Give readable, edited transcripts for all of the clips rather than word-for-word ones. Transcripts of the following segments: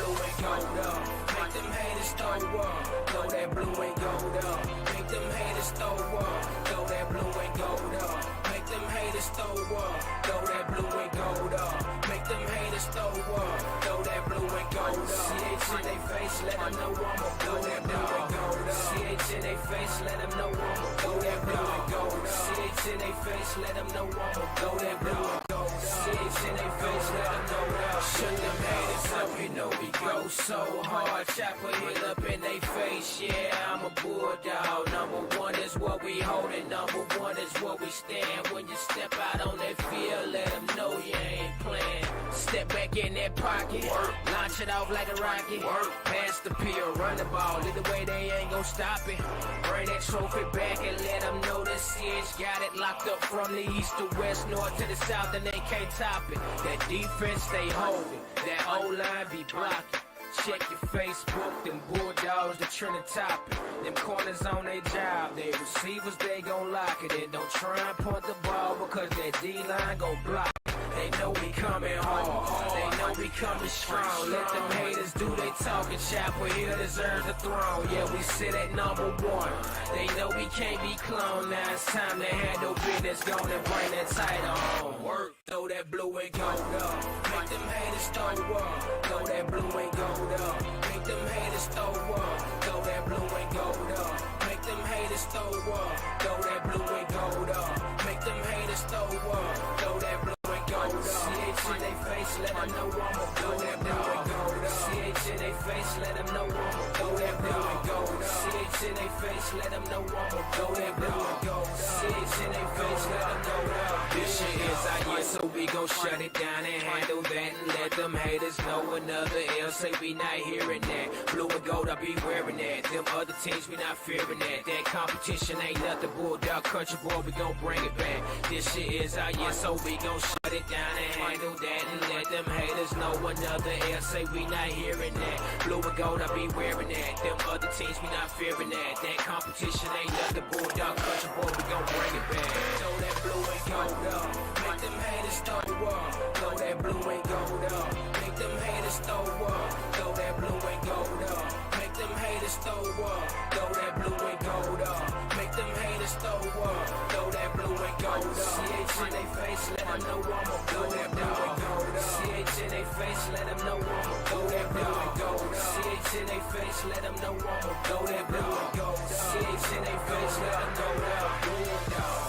blue and gold up. Make them haters throw up. Throw that blue and gold up. Make them haters throw up. Throw that blue and gold up. Make them haters throw up. Throw that blue and gold up. Make them haters throw up. Throw that blue and gold up. CH in they face, let them know I'ma blow that blue and gold up. CH in they face, let them know I'ma blow that blue and gold up. CH in they face, let them know I'ma blow that blue and gold up. CH in they face, let them know that. Shut them haters up, you know we go so hard. Chopper hit up in they face, yeah, I'm a bulldog. Number one is what we holding, number one is what we stand. When you step out on that field, let them know you ain't playing. Step back in that pocket, launch it off like a rocket. Pass the pill, run the ball, either way they ain't gon' stop it. Bring that trophy back and let them know that CH got it locked up from the east to west, north to the south, and they can't top it. That defense stay holding, that O-line be blocking. Check your Facebook, them bulldogs, they tryna top it. Them corners on their job, they receivers, they gon' lock it. And don't try and punt the ball because that D-line gon' block it. They know we coming hard, they know we coming strong. Let them haters do they talking, Chopper here deserves the throne. Yeah, we sit at number one, they know we can't be cloned. Now it's time to handle business, gonna bring that title home. Work, throw that blue and gold up. Make them haters throw up. Throw that blue and gold up. Make them haters throw up. Throw that blue and gold up. Make them haters throw up. Throw that blue and gold up. Make them haters throw up. Throw that blue and gold up. CH in they face, let them know I'ma blow that blue and gold up. CH in they face, let them know I'ma blow that blue and gold up. CH in they face, let them know I'ma blow that blue and gold up. CH in they face, let them know that. This shit is our year, so we gon' shut it down and handle that and let them haters know another L. Say we not hearing that. Blue and gold, I be wearing that. Them other teams, we not fearing that. That competition ain't nothing, bulldog country boy, we gon' bring it back. This shit is our year, so we gon' shut it down and handle that and let them haters know another L. Say we not hearing that. Blue and gold, I be wearing that. Them other teams, we not fearing that. That competition ain't nothing, bulldog country boy, we gon' bring it back. Throw that blue and gold up. Make them haters throw up. Throw that blue and gold up. Make them haters throw up. Throw that blue and gold up. Make them haters throw up. Throw that blue and gold up. Make them haters throw up. Throw that blue and gold up. CH in they face, let them know I'ma blow that blue and gold up. CH in they face, let them know I'ma blow that blue and gold up. CH in they face, let them know I'ma blow that blue and gold up. CH in they face, let them know that bulldog.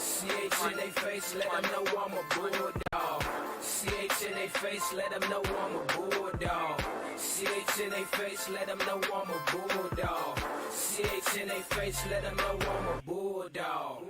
CH in they face, let them know I'm a bulldog. CH in they face, let them know I'm a bulldog. CH in they face, let them know I'm a bulldog. CH in they face, let them know I'm a bulldog.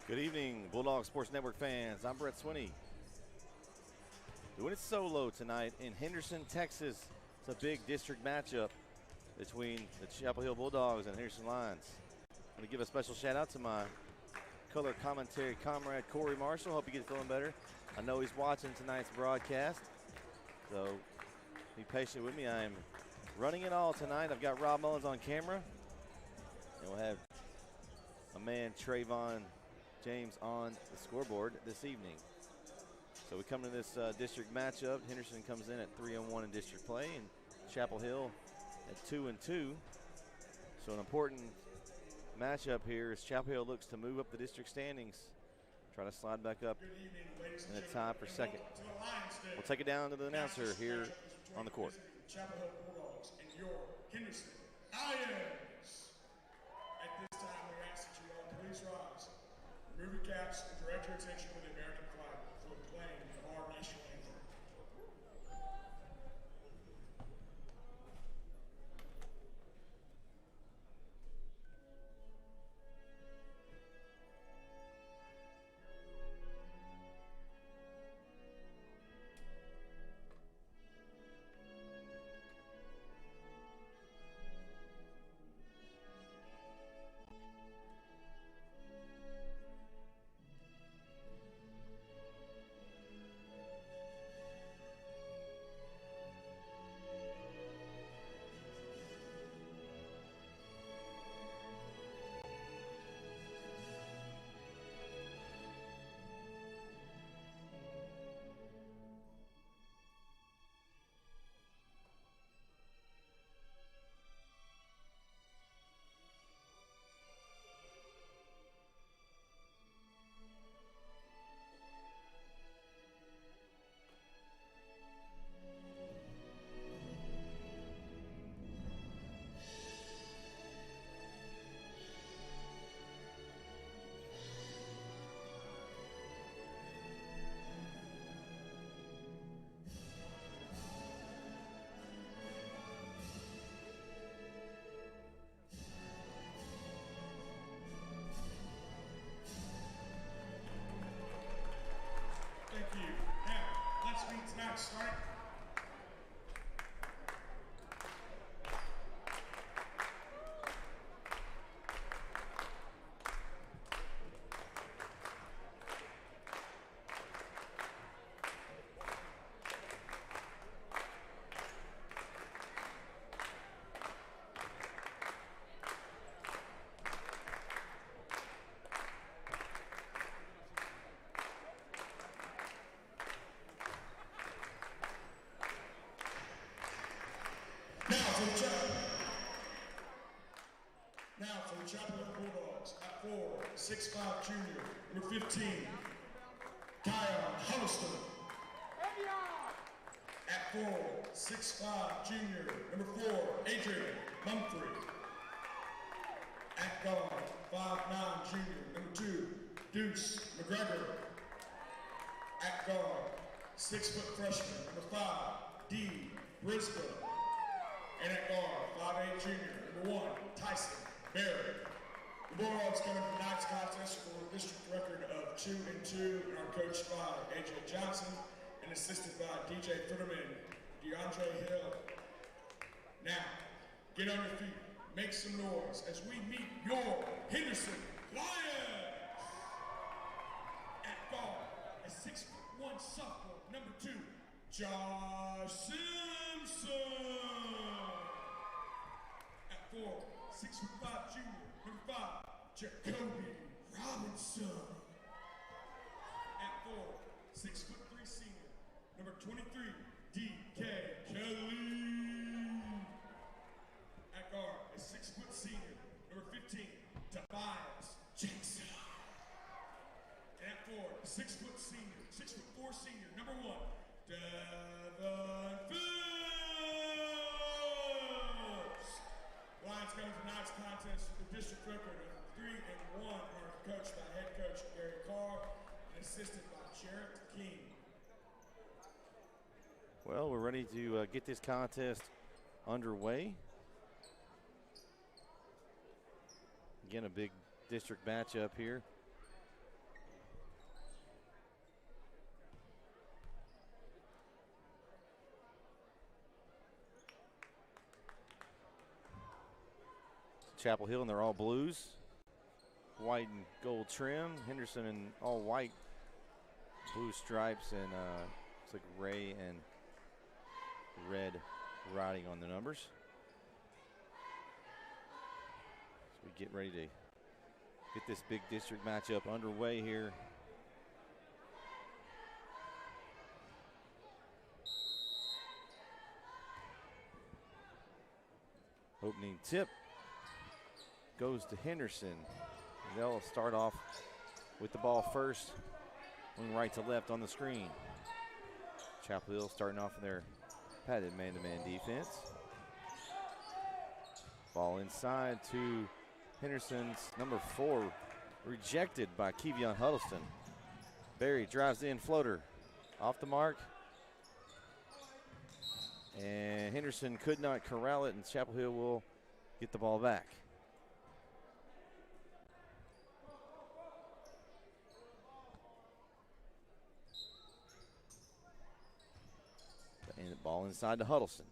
Good evening, Bulldog Sports Network fans. I'm Brett Swinney. Doing it solo tonight in Henderson, Texas. It's a big district matchup between the Chapel Hill Bulldogs and Henderson Lions. I'm going to give a special shout out to my color commentary comrade, Corey Marshall. Hope you get feeling better. I know he's watching tonight's broadcast, so be patient with me. I am running it all tonight. I've got Rob Mullins on camera, and we'll have my man Trayvon James on the scoreboard this evening. So we come to this district matchup. Henderson comes in at 3-1 in district play, and Chapel Hill at 2-2. So an important matchup here as Chapel Hill looks to move up the district standings, try to slide back up in a tie for second. We'll take it down to the announcer here on the court. Chapel Hill Bulldogs and your Henderson Lions. At this time, we ask that you all please rise, remove your caps, and direct your attention to the American flag for the playing of our national anthem. Thank you. Now, let's meet tonight's starting. Now for the Chapel Hill Bulldogs at 4, 6'5" junior, number 15, Kyle Henderson. At 4, 6'5" junior, number 4, Adrian Mumphrey. At guard, 5'9" junior, number 2, Deuce McGregor. At guard, 6' freshman, number 5, D. Briscoe. And at guard, 5'8" junior, number 1, Tyson Barry. The Bulldogs coming to tonight's contest for a district record of 2-2 and are coached by A.J. Johnson and assisted by DJ Futterman, DeAndre Hill. Now, get on your feet, make some noise as we meet your Henderson Lions. At guard, a 6'1" sophomore, number 2, Josh Simpson. At 4, 6'5" junior, number 5, Jacoby Robinson. At 4, 6'3" senior, number 23, D.K. Kelly. At guard, a 6' senior, number 15, Tobias Jackson. And at 4, a 6' senior, 6'4" senior, number 1, Devon Phillips. Lions coming to tonight's contest with a district record of 3-1 are coached by head coach Gary Carr and assisted by Jarrett King. Well, we're ready to get this contest underway. Again, a big district matchup here. Chapel Hill, and they're all blues. White and gold trim. Henderson in all white, blue stripes, and looks like gray and red writing on the numbers. So we get ready to get this big district matchup underway here. Opening tip goes to Henderson. They'll start off with the ball first, going right to left on the screen. Chapel Hill starting off in their padded man-to-man defense. Ball inside to Henderson's number 4, rejected by Kevion Huddleston. Berry drives in, floater off the mark. And Henderson could not corral it, and Chapel Hill will get the ball back. And the ball inside to Huddleston.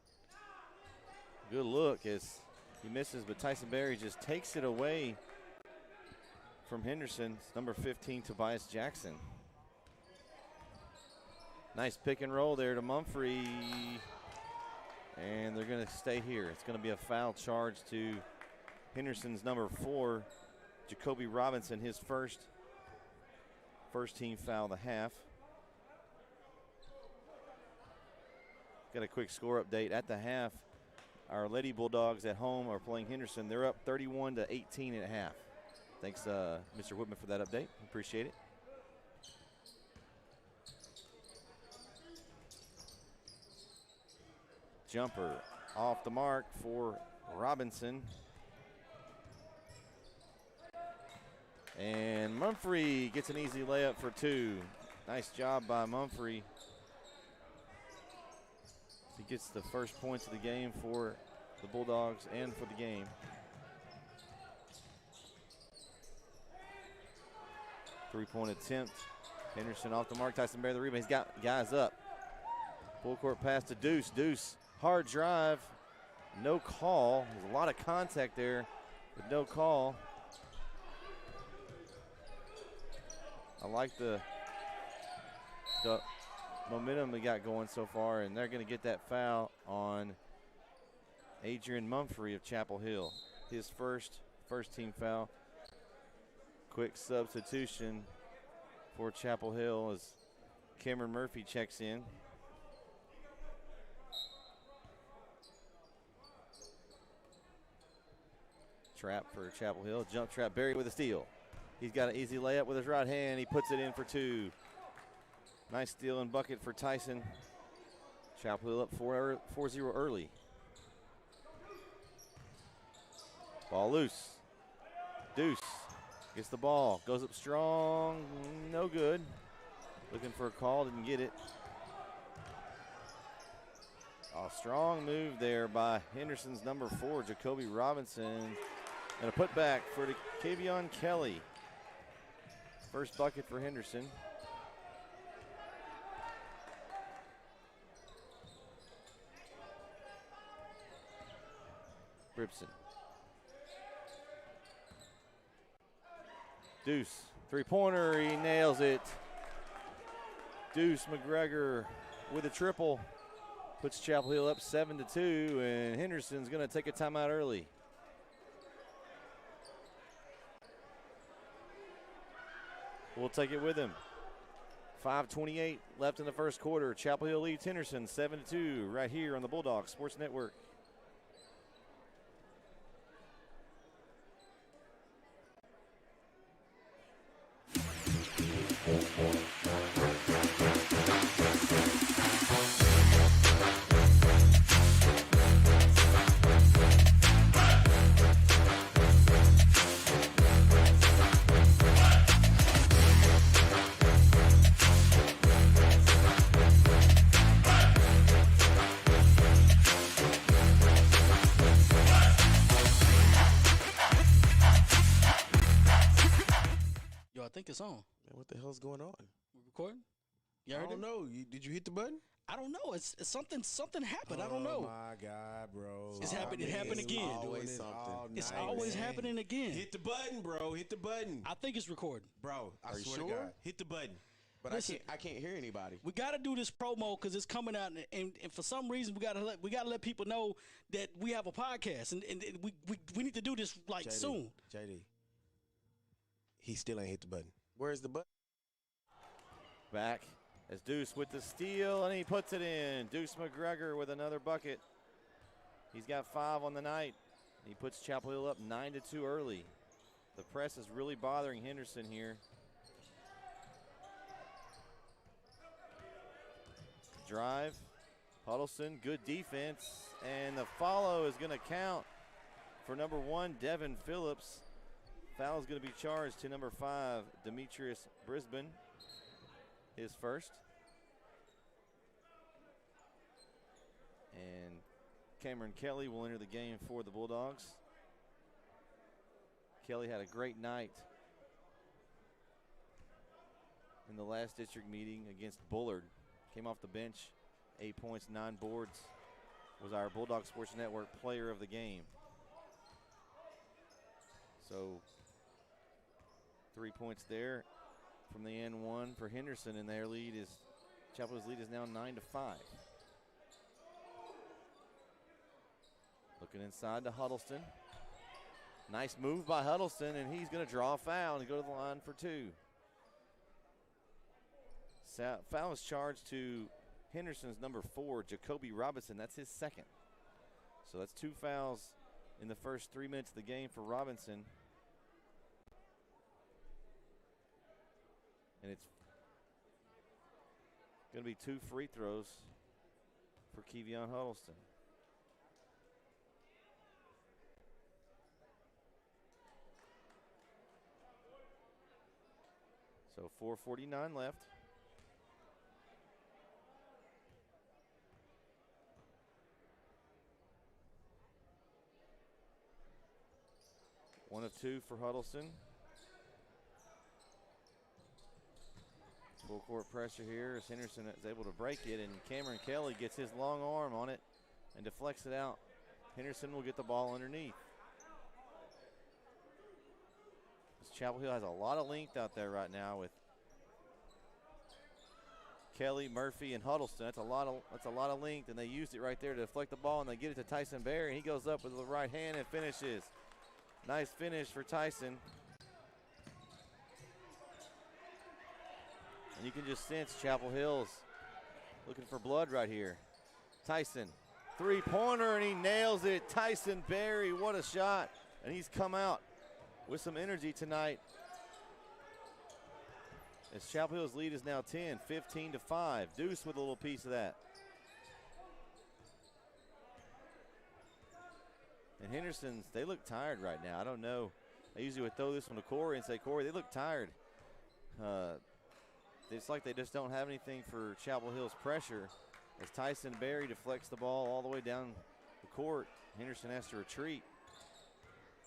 Good look as he misses, but Tyson Berry just takes it away from Henderson. It's number 15, Tobias Jackson. Nice pick and roll there to Mumphrey. And they're going to stay here. It's going to be a foul charge to Henderson's number 4, Jacoby Robinson, his first team foul of the half. Got a quick score update at the half. Our Lady Bulldogs at home are playing Henderson. They're up 31-18 at half. Thanks, Mr. Whitman, for that update. Appreciate it. Jumper off the mark for Robinson. And Mumphrey gets an easy layup for 2. Nice job by Mumphrey. He gets the first points of the game for the Bulldogs and for the game. Three-point attempt. Henderson off the mark. Tyson Berry the rebound. He's got guys up. Full court pass to Deuce. Deuce, hard drive. No call. There's a lot of contact there, but no call. I like the momentum we got going so far, and they're going to get that foul on Adrian Mumphrey of Chapel Hill. His first team foul. Quick substitution for Chapel Hill as Cameron Murphy checks in. Trap for Chapel Hill. Jump trap. Berry with a steal. He's got an easy layup with his right hand. He puts it in for 2. Nice steal and bucket for Tyson. Chapel Hill up 4-0 early. Ball loose. Deuce gets the ball. Goes up strong. No good. Looking for a call. Didn't get it. A strong move there by Henderson's number 4, Jacoby Robinson. And a putback for Kavion Kelly. First bucket for Henderson. Bribson. Deuce, three-pointer, he nails it. Deuce McGregor with a triple. Puts Chapel Hill up 7-2, and Henderson's gonna take a timeout early. We'll take it with him. 5:28 left in the first quarter. Chapel Hill leads Henderson 7-2 right here on the Bulldog Sports Network. It's on. Man, what the hell's going on? We recording? You I heard don't it? know. Did you hit the button? I don't know. It's something happened. I don't know. Oh my God, bro! It's happened. It happened again. Always something. It's night, always man. happening again. Hit the button, bro. Hit the button, I think it's recording. bro. I Are you swear sure? to God, hit the button. But Listen. I can't hear anybody. We got to do this promo because it's coming out, and for some reason we got to let people know that we have a podcast, and we need to do this like soon. JD, he still ain't hit the button. Where's the button? Back as Deuce with the steal, and he puts it in. Deuce McGregor with another bucket. He's got 5 on the night. He puts Chapel Hill up 9-2 early. The press is really bothering Henderson here. Drive, Huddleston, good defense, and the follow is going to count for number 1, Devin Phillips. Foul is going to be charged to number 5, Demetrius Brisbane, his first. And Cameron Kelly will enter the game for the Bulldogs. Kelly had a great night in the last district meeting against Bullard. Came off the bench, 8 points, 9 boards. Was our Bulldog Sports Network player of the game. So 3 points there from the N1 for Henderson, and their lead is, Chapel Hill's lead is now 9-5. Looking inside to Huddleston. Nice move by Huddleston, and he's going to draw a foul and go to the line for 2. Foul is charged to Henderson's number 4, Jacoby Robinson. That's his second. So that's 2 fouls in the first 3 minutes of the game for Robinson. And it's going to be 2 free throws for Kevion Huddleston. So 4:49 left. One of 2 for Huddleston. Full court pressure here as Henderson is able to break it, and Cameron Kelly gets his long arm on it and deflects it out. Henderson will get the ball underneath. Chapel Hill has a lot of length out there right now with Kelly, Murphy, and Huddleston. That's a lot of length, and they used it right there to deflect the ball, and they get it to Tyson Berry, and he goes up with the right hand and finishes. Nice finish for Tyson. And you can just sense Chapel Hill's looking for blood right here. Tyson, 3-pointer, and he nails it. Tyson Berry, what a shot. And he's come out with some energy tonight. As Chapel Hill's lead is now 10, 15-5. Deuce with a little piece of that. And Henderson's, they look tired right now. I don't know. I usually would throw this one to Corey and say, Corey, they look tired. It's like they just don't have anything for Chapel Hill's pressure. As Tyson Berry deflects the ball all the way down the court, Henderson has to retreat.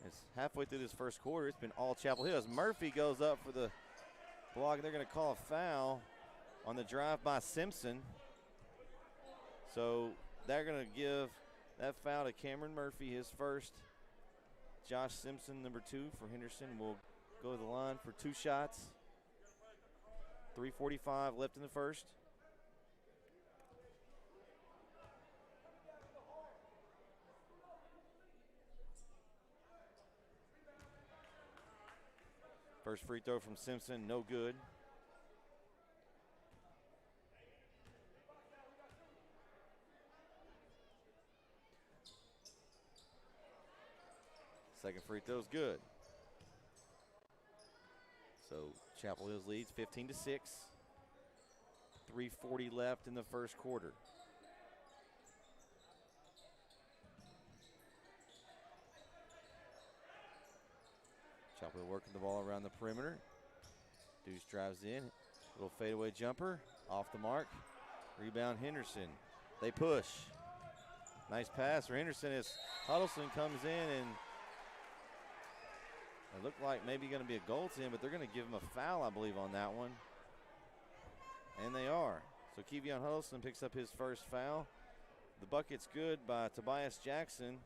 It's halfway through this first quarter. It's been all Chapel Hill. As Murphy goes up for the block, they're going to call a foul on the drive by Simpson. So they're going to give that foul to Cameron Murphy, his first. Josh Simpson, number 2 for Henderson, will go to the line for 2 shots. 3:45 left in the first. First free throw from Simpson, no good. Second free throw is good. So Chapel Hills leads 15-6. 3:40 left in the first quarter. Chapel Hill working the ball around the perimeter. Deuce drives in. Little fadeaway jumper. Off the mark. Rebound Henderson. They push. Nice pass for Henderson as Huddleston comes in, and it looked like maybe going to be a Gold's in, but they're going to give him a foul, I believe, on that one. And they are. So Kevion Huddleston picks up his first foul. The bucket's good by Tobias Jackson,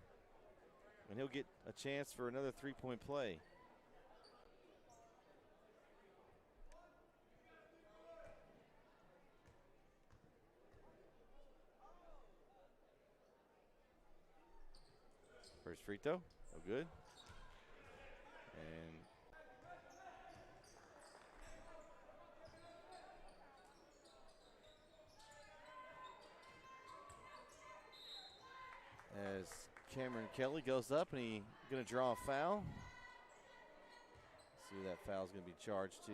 and he'll get a chance for another three-point play. First free throw, no good. And as Cameron Kelly goes up and he's going to draw a foul. See who that foul is going to be charged to.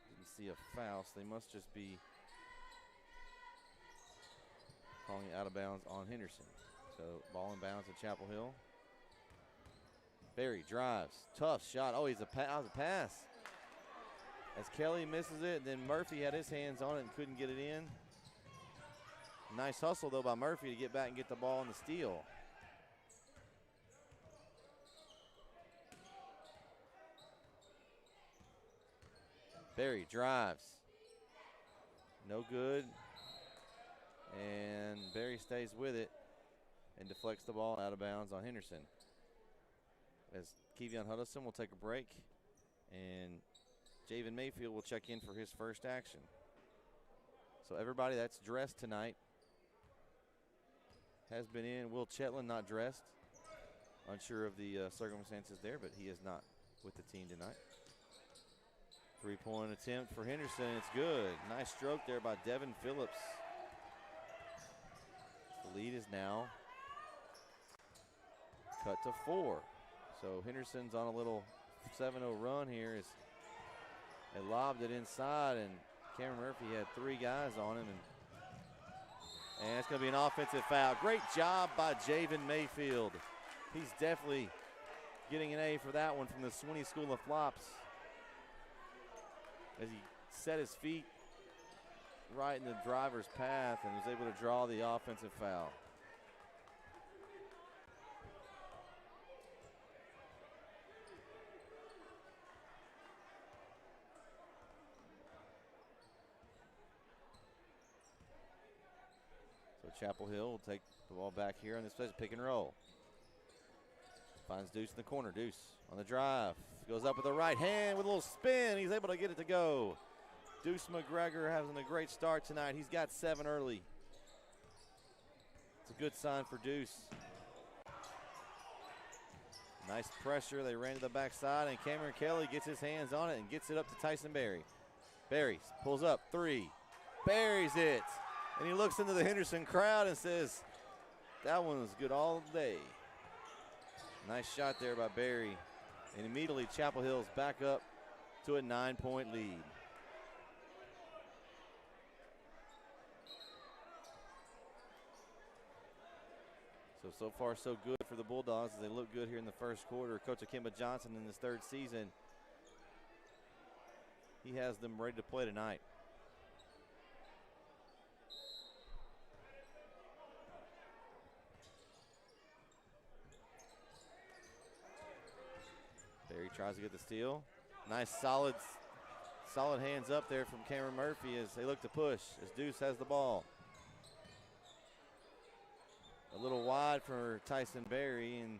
Didn't see a foul, so they must just be calling it out of bounds on Henderson. So ball in bounds at Chapel Hill. Berry drives, tough shot. Oh, that was a pass. As Kelly misses it, then Murphy had his hands on it and couldn't get it in. Nice hustle, though, by Murphy to get back and get the ball in the steal. Berry drives. No good. And Berry stays with it and deflects the ball out of bounds on Henderson. As Kevion Huddleston will take a break, and Javen Mayfield will check in for his first action. So everybody that's dressed tonight has been in. Will Chetland not dressed. Unsure of the circumstances there, but he is not with the team tonight. Three-point attempt for Henderson. It's good. Nice stroke there by Devin Phillips. The lead is now cut to 4. So Henderson's on a little 7-0 run here as they lobbed it inside, and Cameron Murphy had 3 guys on him, and it's going to be an offensive foul. Great job by Javen Mayfield. He's definitely getting an A for that one from the Swinney School of Flops, as he set his feet right in the driver's path and was able to draw the offensive foul. So Chapel Hill will take the ball back here on this place, pick and roll. Finds Deuce in the corner. Deuce on the drive. Goes up with the right hand with a little spin. He's able to get it to go. Deuce McGregor having a great start tonight. He's got 7 early. It's a good sign for Deuce. Nice pressure. They ran to the backside, and Cameron Kelly gets his hands on it and gets it up to Tyson Berry. Berry pulls up 3. Buries it. And he looks into the Henderson crowd and says, that one was good all day. Nice shot there by Berry. And immediately Chapel Hill's back up to a 9-point lead. So far so good for the Bulldogs as they look good here in the first quarter. Coach Akimba Johnson in his 3rd season, he has them ready to play tonight. Berry tries to get the steal. Nice solid hands up there from Cameron Murphy as they look to push as Deuce has the ball. A little wide for Tyson Berry, and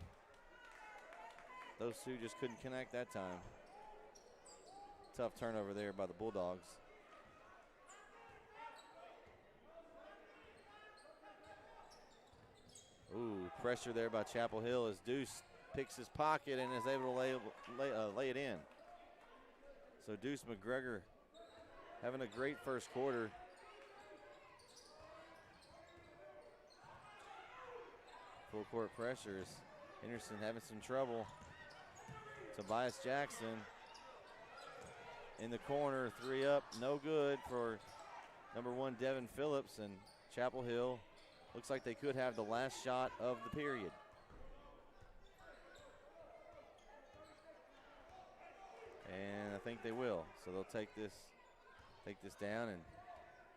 those 2 just couldn't connect that time. Tough turnover there by the Bulldogs. Ooh, pressure there by Chapel Hill as Deuce picks his pocket and is able to lay it in. So Deuce McGregor having a great first quarter. Full court pressures. Henderson having some trouble. Tobias Jackson in the corner, 3 up, no good for number 1 Devin Phillips, and Chapel Hill looks like they could have the last shot of the period. And I think they will. So they'll take this down, and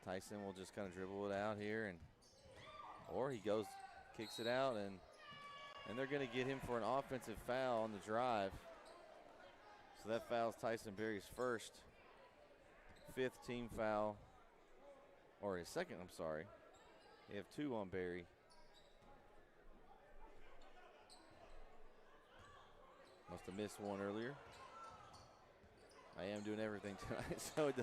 Tyson will just kind of dribble it out here, or he kicks it out, and they're going to get him for an offensive foul on the drive. So So that fouls Tyson Berry's first, 5th team foul, or his second, I'm sorry. They have 2 on Berry. Must have missed one earlier. I am doing everything tonight, so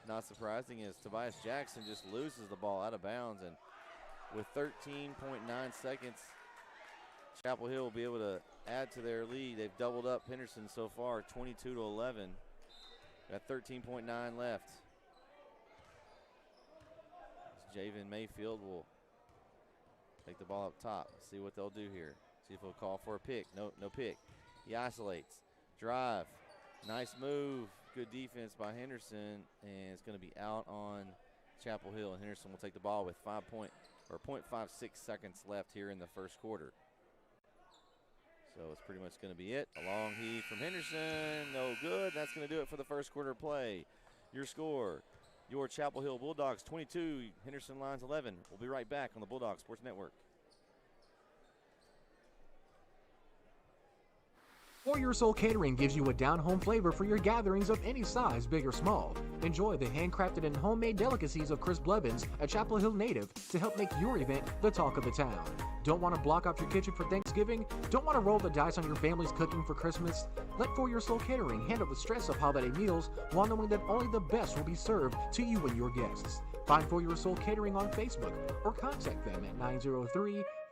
not surprising is Tobias Jackson just loses the ball out of bounds, and with 13.9 seconds, Chapel Hill will be able to add to their lead. They've doubled up Henderson so far, 22-11. Got 13.9 left. Javen Mayfield will take the ball up top. See what they'll do here. See if he'll call for a pick. No pick. He isolates. Drive. Nice move. Good defense by Henderson, and it's going to be out on Chapel Hill. And Henderson will take the ball with 0.56 seconds left here in the first quarter. So it's pretty much going to be it. A long heave from Henderson. No good. That's going to do it for the first quarter play. Your score, your Chapel Hill Bulldogs 22, Henderson Lions 11. We'll be right back on the Bulldog Sports Network. 4 Your Soul Catering gives you a down-home flavor for your gatherings of any size, big or small. Enjoy the handcrafted and homemade delicacies of Chris Blevins, a Chapel Hill native, to help make your event the talk of the town. Don't want to block off your kitchen for Thanksgiving? Don't want to roll the dice on your family's cooking for Christmas? Let 4 Your Soul Catering handle the stress of holiday meals while knowing that only the best will be served to you and your guests. Find 4 Your Soul Catering on Facebook or contact them at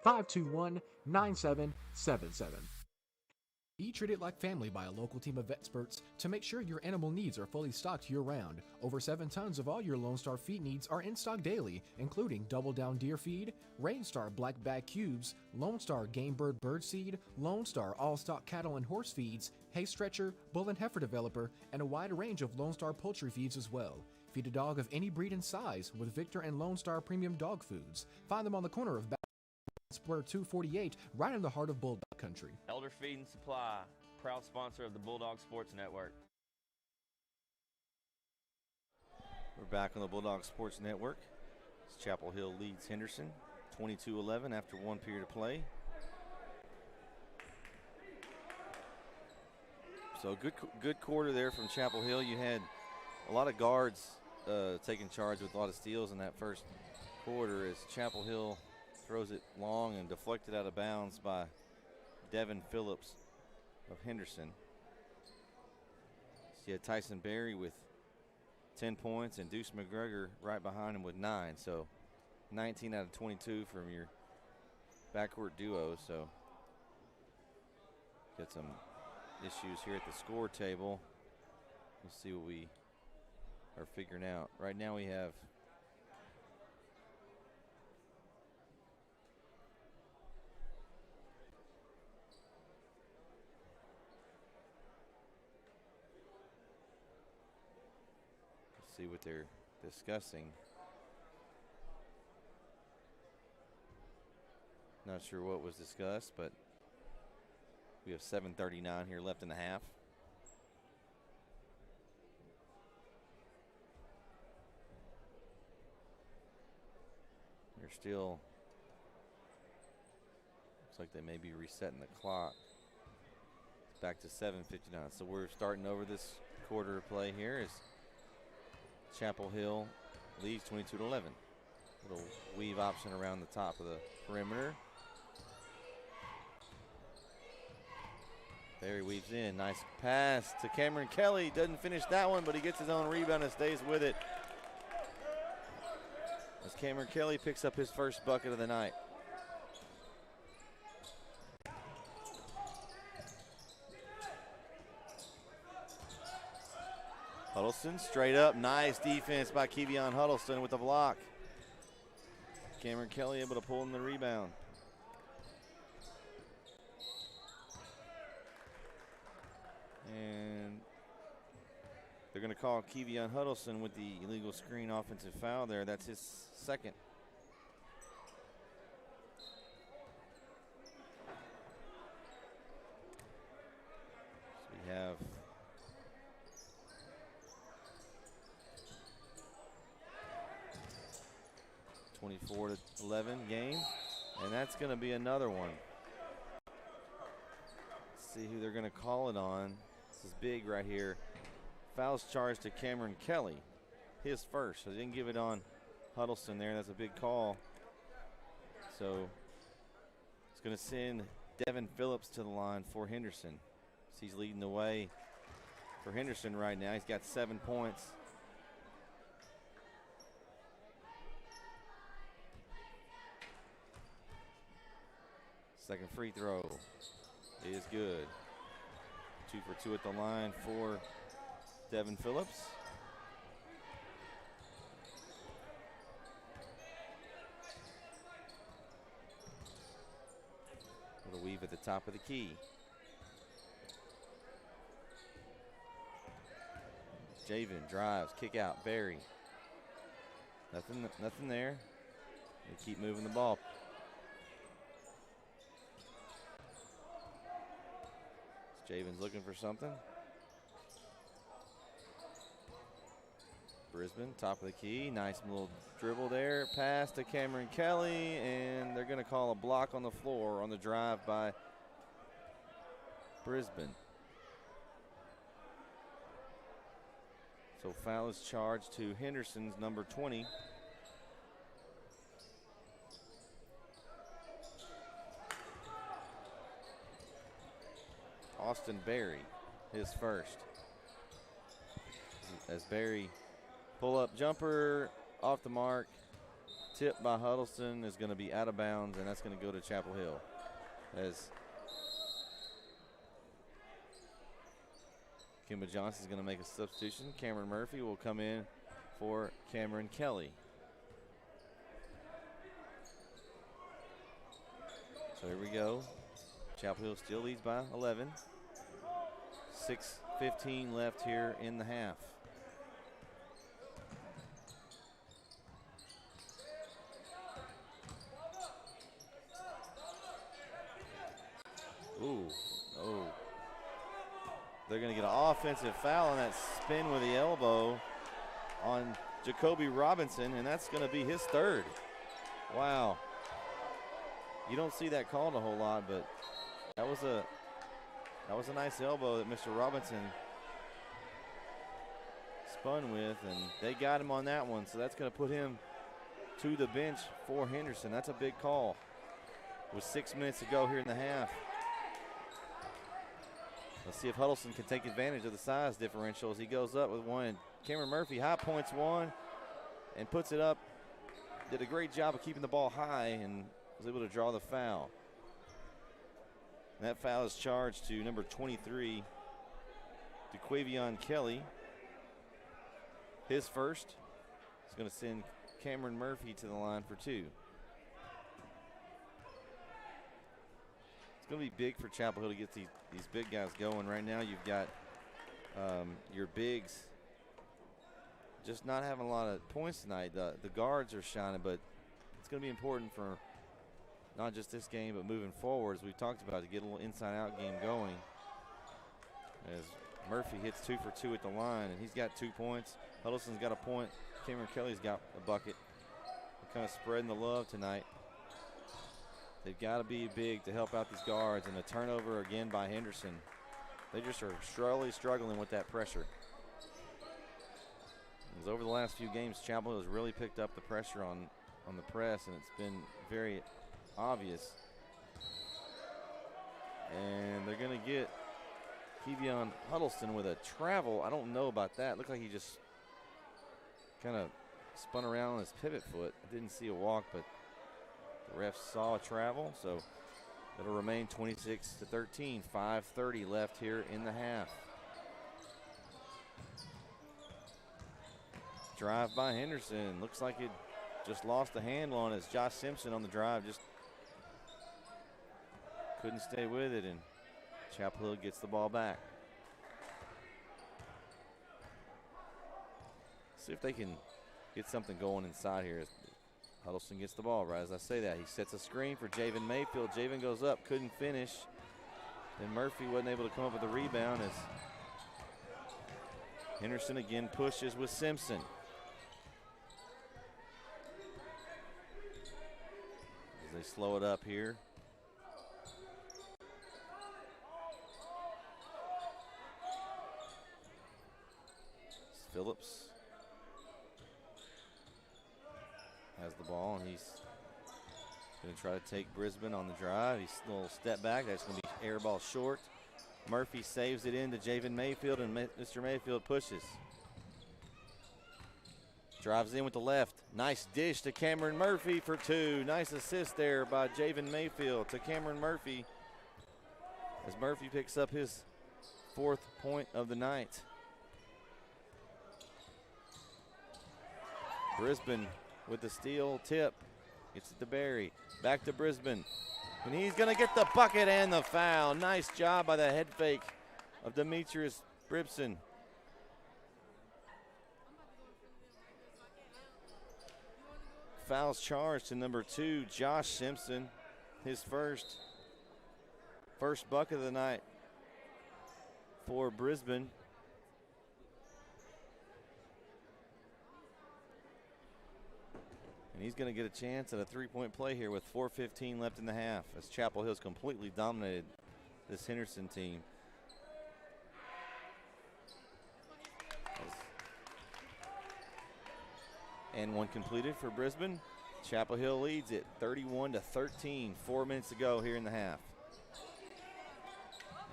903-521-9777. Be treated like family by a local team of experts to make sure your animal needs are fully stocked year-round. Over 7 tons of all your Lone Star feed needs are in stock daily, including Double Down Deer Feed, Rain Star Black Bag Cubes, Lone Star Game Bird Bird Seed, Lone Star All-Stock Cattle and Horse Feeds, Hay Stretcher, Bull and Heifer Developer, and a wide range of Lone Star Poultry Feeds as well. Feed a dog of any breed and size with Victor and Lone Star Premium Dog Foods. Find them on the corner of Square 248, right in the heart of Bulldog Country. Elder Feed and Supply, proud sponsor of the Bulldog Sports Network. We're back on the Bulldog Sports Network. Chapel Hill leads Henderson 22-11 after 1 period of play. So good quarter there from Chapel Hill. You had a lot of guards taking charge with a lot of steals in that first quarter as Chapel Hill throws it long and deflected out of bounds by Devin Phillips of Henderson. So you had Tyson Berry with 10 points and Deuce McGregor right behind him with 9. So 19 out of 22 from your backcourt duo. So got some issues here at the score table. Let's see what we are figuring out. Right now we have see what they're discussing. Not sure what was discussed, but we have 7:39 here left in the half. They're still, looks like they may be resetting the clock. It's back to 7:59. So we're starting over this quarter of play here as Chapel Hill leads 22-11. Little weave option around the top of the perimeter. There he weaves in. Nice pass to Cameron Kelly. Doesn't finish that one, but he gets his own rebound and stays with it. As Cameron Kelly picks up his first bucket of the night. Huddleston straight up. Nice defense by Kevion Huddleston with the block. Cameron Kelly able to pull in the rebound. And they're going to call Kevion Huddleston with the illegal screen offensive foul there. That's his second. So we have a 24-11 game, and that's going to be another one. Let's see who they're going to call it on. This is big right here. Foul's charged to Cameron Kelly, his first. So they didn't give it on Huddleston there. That's a big call. So it's going to send Devin Phillips to the line for Henderson. So he's leading the way for Henderson right now. He's got 7 points. Second free throw is good. 2 for 2 at the line for Devin Phillips. Little weave at the top of the key. Javen drives, kick out, Barry. Nothing there. They keep moving the ball. Javen's looking for something. Brisbane, top of the key. Nice little dribble there. Pass to Cameron Kelly, and they're going to call a block on the floor on the drive by Brisbane. So foul is charged to Henderson's number 20. Austin Berry, his first. As Berry pull-up jumper off the mark, tipped by Huddleston, is going to be out of bounds, and that's going to go to Chapel Hill. As Kimba Johnson is going to make a substitution. Cameron Murphy will come in for Cameron Kelly. So here we go. Chapel Hill still leads by 11. 6:15 left here in the half. Ooh, oh. They're going to get an offensive foul on that spin with the elbow on Jacoby Robinson, and that's going to be his third. Wow. You don't see that called a whole lot, but that was a nice elbow that Mr. Robinson spun with, and they got him on that one, so that's going to put him to the bench for Henderson. That's a big call with 6 minutes to go here in the half. Let's see if Huddleston can take advantage of the size differential as he goes up with one. Cameron Murphy high points one and puts it up. Did a great job of keeping the ball high and was able to draw the foul. And that foul is charged to number 23, DeQuavion Kelly. His first. He's going to send Cameron Murphy to the line for 2. It's going to be big for Chapel Hill to get these big guys going. Right now you've got your bigs just not having a lot of points tonight. The guards are shining, but it's going to be important for not just this game, but moving forward, as we've talked about, to get a little inside-out game going. As Murphy hits 2 for 2 at the line, and he's got 2 points. Huddleston's got a point. Cameron Kelly's got a bucket. They're kind of spreading the love tonight. They've got to be big to help out these guards, and a turnover again by Henderson. They just are struggling with that pressure. Because over the last few games, Chapel Hill has really picked up the pressure on the press, and it's been very obvious. And they're going to get Kevion Huddleston with a travel. I don't know about that. Looked like he just kind of spun around on his pivot foot. I didn't see a walk, but the ref saw a travel, so it'll remain 26-13. 5:30 left here in the half. Drive by Henderson. Looks like it just lost the handle on it as Josh Simpson on the drive just couldn't stay with it, and Chapel Hill gets the ball back. See if they can get something going inside here. Huddleston gets the ball right as I say that. He sets a screen for Javen Mayfield. Javen goes up, couldn't finish. Then Murphy wasn't able to come up with a rebound as Henderson again pushes with Simpson. As they slow it up here. Phillips has the ball, and he's going to try to take Brisbane on the drive. He's a little step back. That's going to be air ball short. Murphy saves it into Javen Mayfield, and Mr. Mayfield pushes. Drives in with the left. Nice dish to Cameron Murphy for two. Nice assist there by Javen Mayfield to Cameron Murphy, as Murphy picks up his 4th point of the night. Brisbane with the steal tip. Gets it to Barry. Back to Brisbane. And he's going to get the bucket and the foul. Nice job by the head fake of Demetrius Brisbane. Fouls charged to number 2, Josh Simpson. His first bucket of the night for Brisbane. And he's going to get a chance at a 3-point play here with 4:15 left in the half, as Chapel Hill's completely dominated this Henderson team. And one completed for Brisbane. Chapel Hill leads it 31-13, 4 minutes to go here in the half.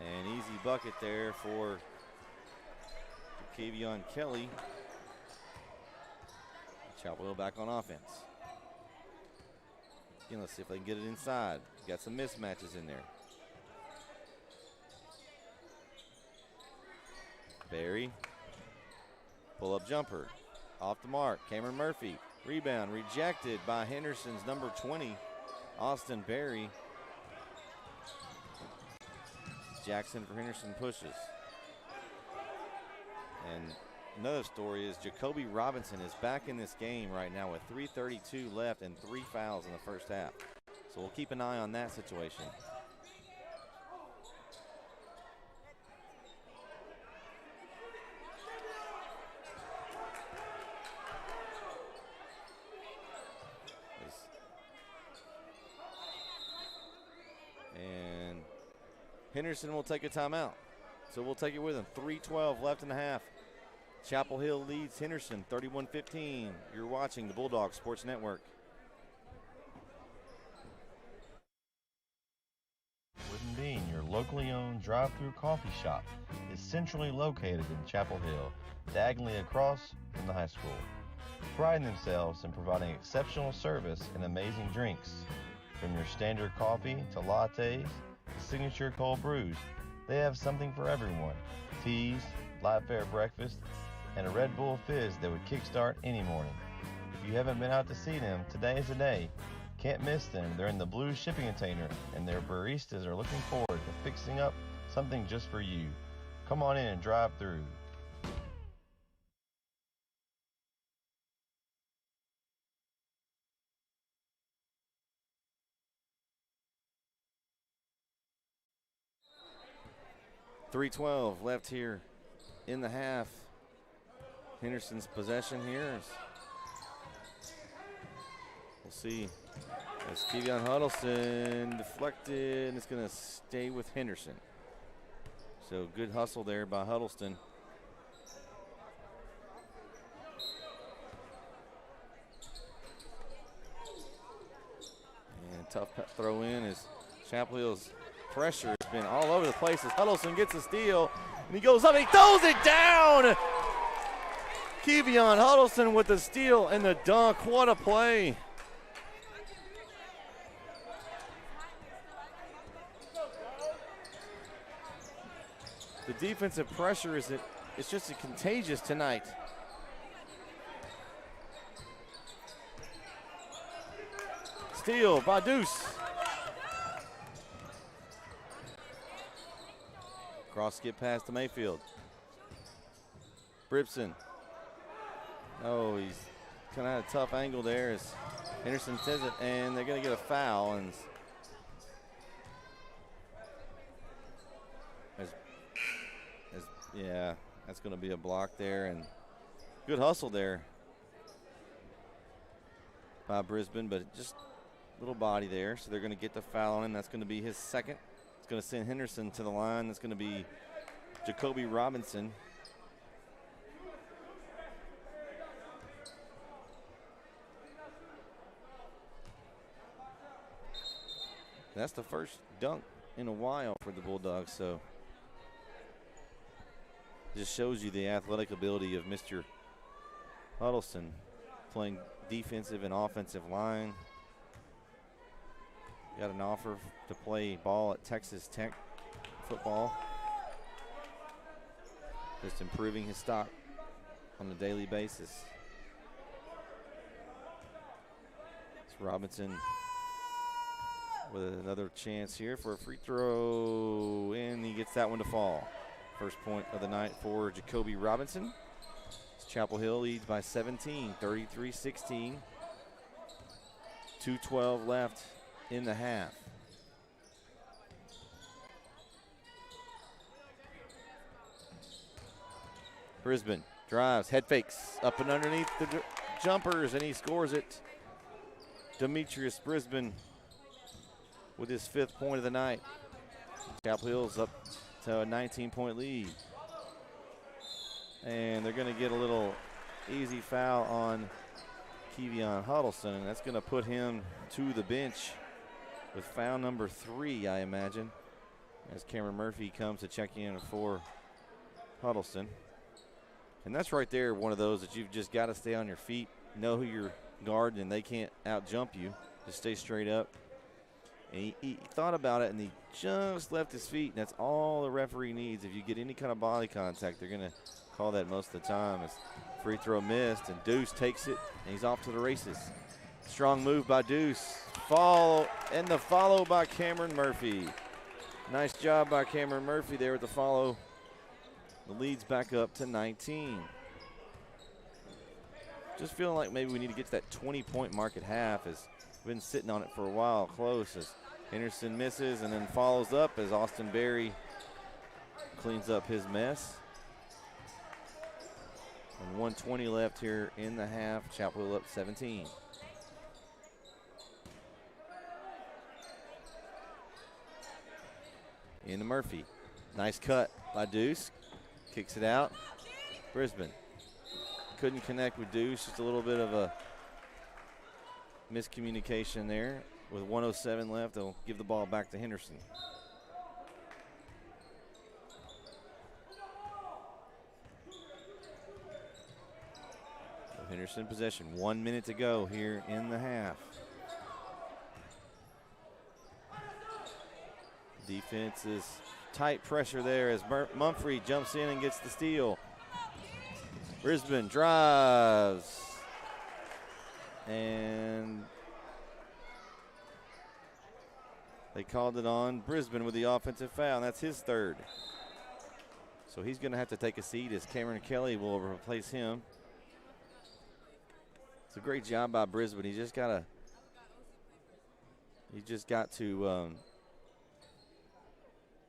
An easy bucket there for Kavion Kelly. Chapel Hill back on offense. Again, let's see if they can get it inside. Got some mismatches in there. Barry. Pull-up jumper. Off the mark. Cameron Murphy. Rebound rejected by Henderson's number 20, Austin Barry. Jackson for Henderson pushes. And another story is Jacoby Robinson is back in this game right now with 3:32 left and 3 fouls in the first half. So we'll keep an eye on that situation. And Henderson will take a timeout. So we'll take it with him. 3:12 left in the half. Chapel Hill leads Henderson 31-15. You're watching the Bulldog Sports Network. Wooden Bean, your locally owned drive-through coffee shop, is centrally located in Chapel Hill, diagonally across from the high school. Priding themselves in providing exceptional service and amazing drinks. From your standard coffee to lattes to signature cold brews, they have something for everyone. Teas, live fare breakfast, and a Red Bull Fizz that would kickstart any morning. If you haven't been out to see them, today is the day. Can't miss them. They're in the blue shipping container, and their baristas are looking forward to fixing up something just for you. Come on in and drive through. .312 left here in the half. Henderson's possession here. We'll see. As Kevion Huddleston deflected, and it's going to stay with Henderson. So good hustle there by Huddleston. And tough throw in as Chapel Hill's pressure has been all over the place as Huddleston gets a steal, and he goes up, he throws it down! Kevion Huddleston with the steal and the dunk. What a play. The defensive pressure it's just contagious tonight. Steal by Deuce. Cross skip pass to Mayfield. Bribson. Oh, he's kind of had a tough angle there as Henderson says it, and they're going to get a foul. And yeah, that's going to be a block there, and good hustle there by Brisbane, but just a little body there. So they're going to get the foul on him. That's going to be his second. It's going to send Henderson to the line. That's going to be Jacoby Robinson. That's the first dunk in a while for the Bulldogs, so just shows you the athletic ability of Mr. Huddleston, playing defensive and offensive line. Got an offer to play ball at Texas Tech football. Just improving his stock on a daily basis. It's Robinson with another chance here for a free throw, and he gets that one to fall. First point of the night for Jacoby Robinson. Chapel Hill leads by 17, 33-16. 2:12 left in the half. Brisbane drives, head fakes, up and underneath the jumpers, and he scores it. Demetrius Brisbane with his 5th point of the night. Chapel Hill's up to a 19-point lead. And they're going to get a little easy foul on Kevion Huddleston, and that's going to put him to the bench with foul number 3, I imagine, as Cameron Murphy comes to check in for Huddleston. And that's right there one of those that you've just got to stay on your feet, know who you're guarding, and they can't out-jump you. Just stay straight up. And he thought about it, and he just left his feet, and that's all the referee needs. If you get any kind of body contact, they're going to call that most of the time. As free throw missed, and Deuce takes it, and he's off to the races. Strong move by Deuce. The follow by Cameron Murphy. Nice job by Cameron Murphy there with the follow. The lead's back up to 19. Just feeling like maybe we need to get to that 20-point mark at half, as we've been sitting on it for a while, close, as Henderson misses and then follows up as Austin Berry cleans up his mess. And 1:20 left here in the half. Chapel Hill up 17. Into Murphy. Nice cut by Deuce. Kicks it out. Brisbane couldn't connect with Deuce. Just a little bit of a miscommunication there. With 1:07 left, they'll give the ball back to Henderson. Henderson possession. 1 minute to go here in the half. Defense is tight pressure there as Mumphrey jumps in and gets the steal. Brisbane drives. And they called it on Brisbane with the offensive foul, and that's his 3rd. So he's going to have to take a seat as Cameron Kelly will replace him. It's a great job by Brisbane. He just got to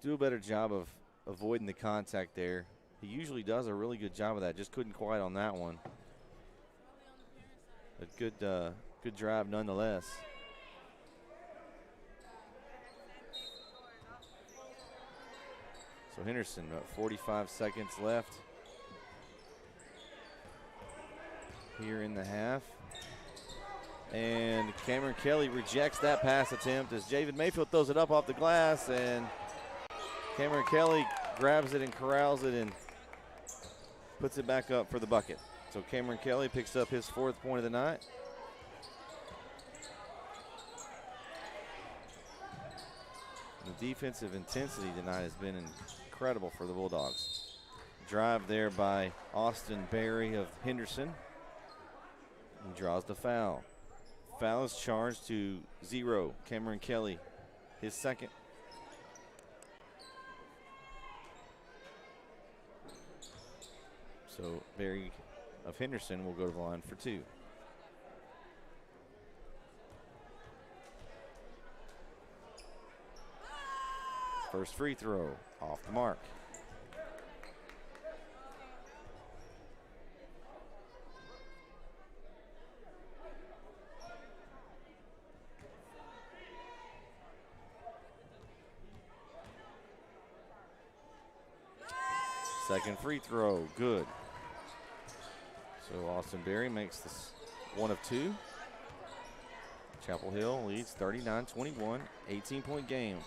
do a better job of avoiding the contact there. He usually does a really good job of that. Just couldn't quite on that one. A good drive nonetheless. So Henderson, about 45 seconds left here in the half. And Cameron Kelly rejects that pass attempt as Javen Mayfield throws it up off the glass, and Cameron Kelly grabs it and corrals it and puts it back up for the bucket. So Cameron Kelly picks up his 4th point of the night. The defensive intensity tonight has been incredible for the Bulldogs. Drive there by Austin Berry of Henderson. He draws the foul. Foul is charged to 0. Cameron Kelly, his 2nd. So Berry of Henderson will go to the line for 2. First free throw off the mark. Second free throw, good. So Austin Berry makes this 1 of 2. Chapel Hill leads 39-21, 18-point game.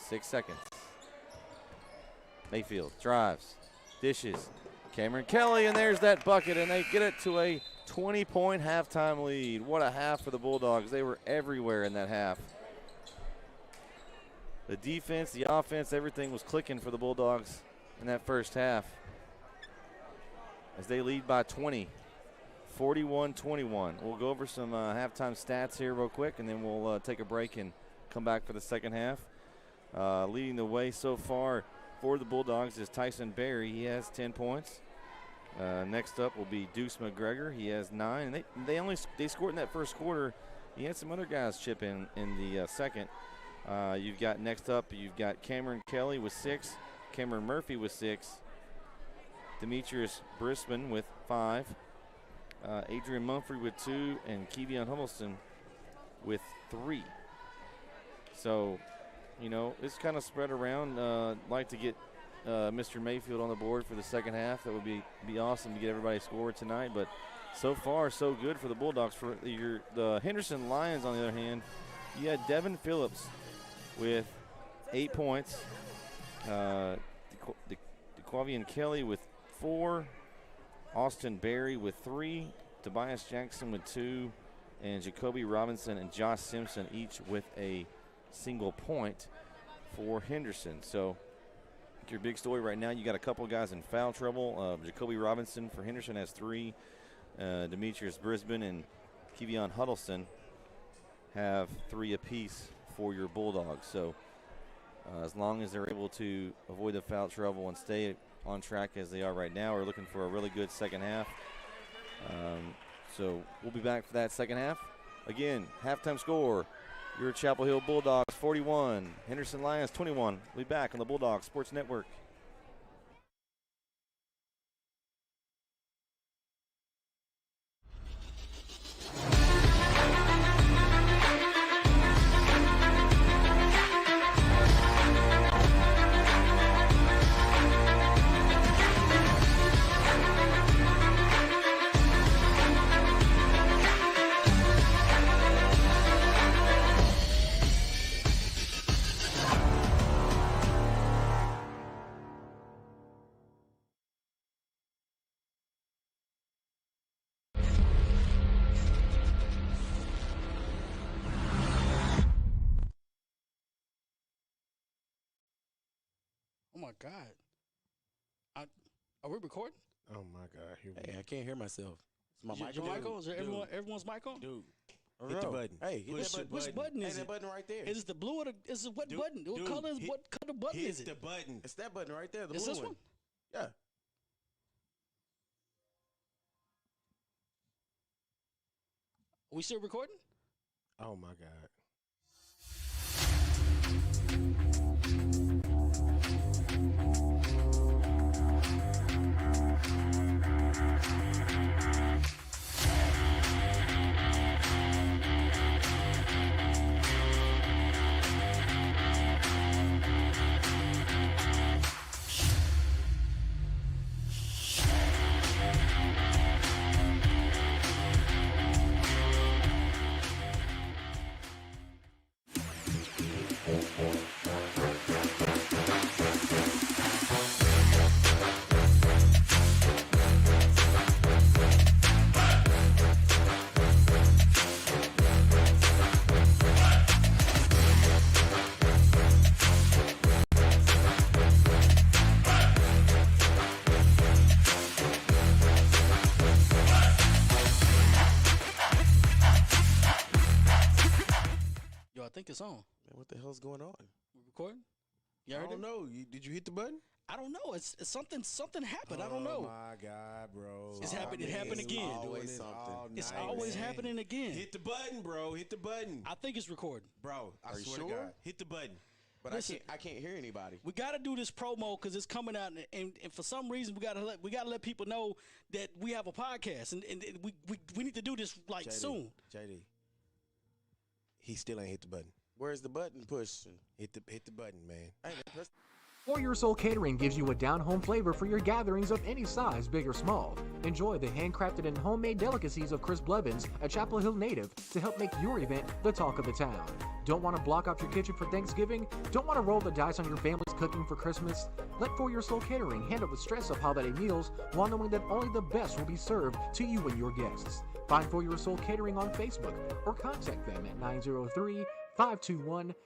6 seconds. Mayfield drives, dishes. Cameron Kelly, and there's that bucket, and they get it to a 20-point halftime lead. What a half for the Bulldogs. They were everywhere in that half. The defense, the offense, everything was clicking for the Bulldogs in that first half as they lead by 20, 41-21. We'll go over some halftime stats here real quick, and then we'll take a break and come back for the second half. Leading the way so far for the Bulldogs is Tyson Berry. He has 10 points. Next up will be Deuce McGregor. He has 9. And they scored in that first quarter. He had some other guys chip in the second. You've got next up, you've got Cameron Kelly with 6, Cameron Murphy with 6, Demetrius Brisbane with 5, Adrian Mumphrey with 2, and Kevion Huddleston with 3. So, you know, it's kind of spread around. Like to get Mr. Mayfield on the board for the second half. That would be awesome to get everybody scored tonight. But so far, so good for the Bulldogs. For the Henderson Lions, on the other hand, you had Devin Phillips with 8 points, DeQuavian Kelly with 4, Austin Berry with 3, Tobias Jackson with 2, and Jacoby Robinson and Josh Simpson each with a single point for Henderson. So your big story right now, you got a couple guys in foul trouble. Jacoby Robinson for Henderson has 3. Demetrius Brisbane and Kevion Huddleston have 3 apiece for your Bulldogs. So as long as they're able to avoid the foul trouble and stay on track as they are right now, we're looking for a really good second half. So we'll be back for that second half. Again, halftime score, your Chapel Hill Bulldogs 41, Henderson Lions 21. We'll be back on the Bulldogs Sports Network. Oh my God! Are we recording? Oh my God! Here we Hey, I can't hear myself. Is my Is mic your on? mic on? Is everyone's mic on? Dude, hit the button. Hey, hit Which, that which button Hey, is that it? button right there. Is it the blue or the? Is it what Dude, button? What dude, color is hit- what color button hit is it? the button. It's that button right there. The Is blue this one? Yeah. Are we still recording? Oh my God! Yo, I think it's on. Man, what the hell's going on? We recording? You I heard don't it? know. Did you hit the button? I don't know. It's something happened. I don't know. Oh my God, bro! It's happened- it happened again. Always something. It's night, always man. happening again. Hit the button, bro. Hit the button, I think it's recording. bro. I Are you swear sure? to God, hit the button. But Listen. I can't hear anybody. We got to do this promo because it's coming out, and for some reason we got to let people know that we have a podcast, and we need to do this like soon. JD, he still ain't hit the button. Where's the button push? Hit the button, man. Hey, man, press For Your Soul Catering gives you a down-home flavor for your gatherings of any size, big or small. Enjoy the handcrafted and homemade delicacies of Chris Blevins, a Chapel Hill native, to help make your event the talk of the town. Don't want to block off your kitchen for Thanksgiving? Don't want to roll the dice on your family's cooking for Christmas? Let For Your Soul Catering handle the stress of holiday meals while knowing that only the best will be served to you and your guests. Find For Your Soul Catering on Facebook or contact them at 903-521-9777.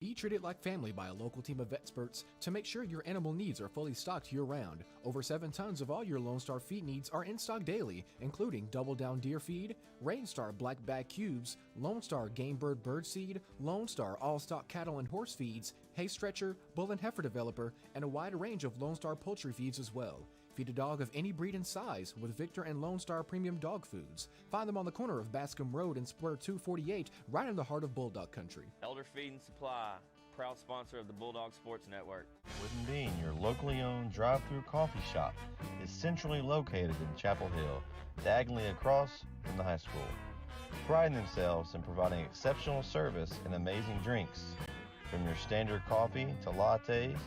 Be treated like family by a local team of experts to make sure your animal needs are fully stocked year-round. Over 7 tons of all your Lone Star feed needs are in stock daily, including Double Down Deer Feed, Rain Star Black Bag Cubes, Lone Star Game Bird Seed, Lone Star All-Stock Cattle and Horse Feeds, Hay Stretcher, Bull and Heifer Developer, and a wide range of Lone Star Poultry Feeds as well. Feed a dog of any breed and size with Victor and Lone Star Premium Dog Foods. Find them on the corner of Bascom Road and Square 248, right in the heart of Bulldog Country. Elder Feed and Supply, proud sponsor of the Bulldog Sports Network. Wooden Bean, your locally owned drive-through coffee shop, is centrally located in Chapel Hill, diagonally across from the high school. Priding themselves in providing exceptional service and amazing drinks. From your standard coffee to lattes to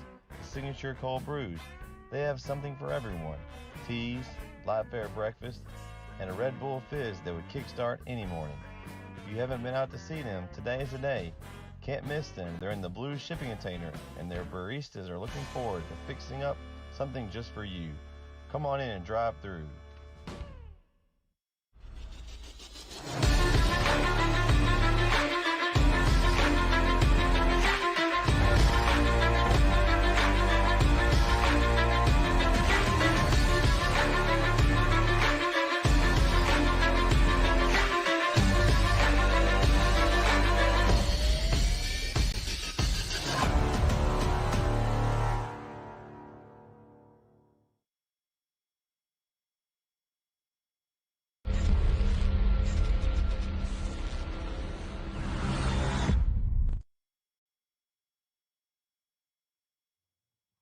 signature cold brews, they have something for everyone. Teas, light fare breakfast, and a Red Bull Fizz that would kickstart any morning. If you haven't been out to see them, today is the day. Can't miss them. They're in the blue shipping container, and their baristas are looking forward to fixing up something just for you. Come on in and drive through.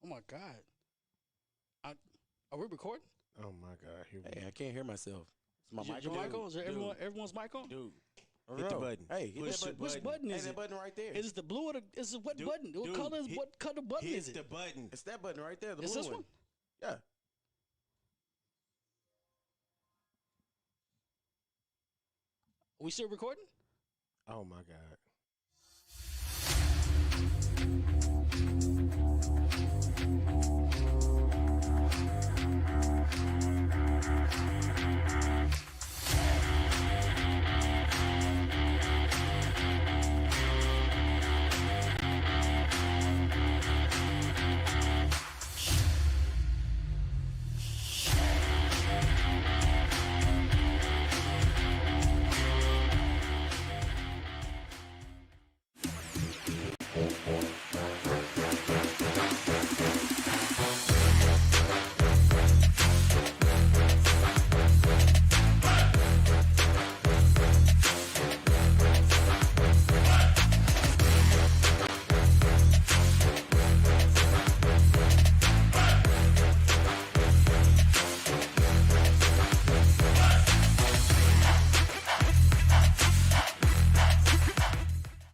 Oh my God. Are we recording? Oh my God! Here we Hey, go. I can't hear myself. Is my Is your mic on? mic on? Is there everyone's mic on? Dude, All hit the right. button. Hey, hit Push that the button. Which button Hey, is that it? button right there. Is it the blue or the? Is it what Dude, button? What dude, color is hit- what color button Hit is it? the button. It's that button right there. The Is blue this one? Yeah. We still recording? Oh my God.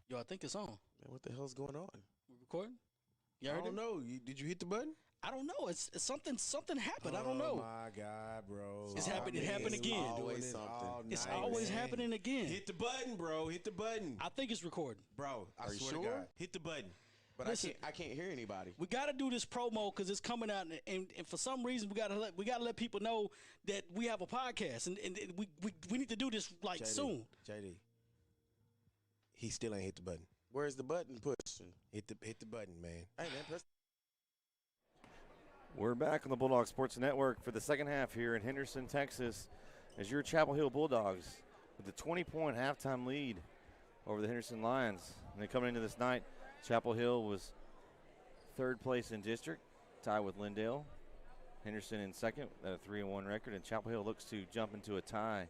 Yo, I think it's on. Man, what the hell's going on? We recording? You I heard don't it? know. Did you hit the button? I don't know. It's something happened. I don't Oh know. my God, bro. It's happened- it happened again. Always Doing this something. all It's night, always man. happening again. Hit the button, bro. Hit the button. I think it's recording. Bro, I Are you swear to sure? God. Hit the button. But Listen. I can't hear anybody. We got to do this promo because it's coming out, and for some reason we got to let people know that we have a podcast, and we need to do this like JD, soon. JD. He still ain't hit the button. Where's the button pushing? Hit the button, man. Hey, man, press. We're back on the Bulldog Sports Network for the second half here in Henderson, Texas, as your Chapel Hill Bulldogs with a 20-point halftime lead over the Henderson Lions. And then coming into this night, Chapel Hill was third place in district, tied with Lindale. Henderson in second at a 3-1 record, and Chapel Hill looks to jump into a tie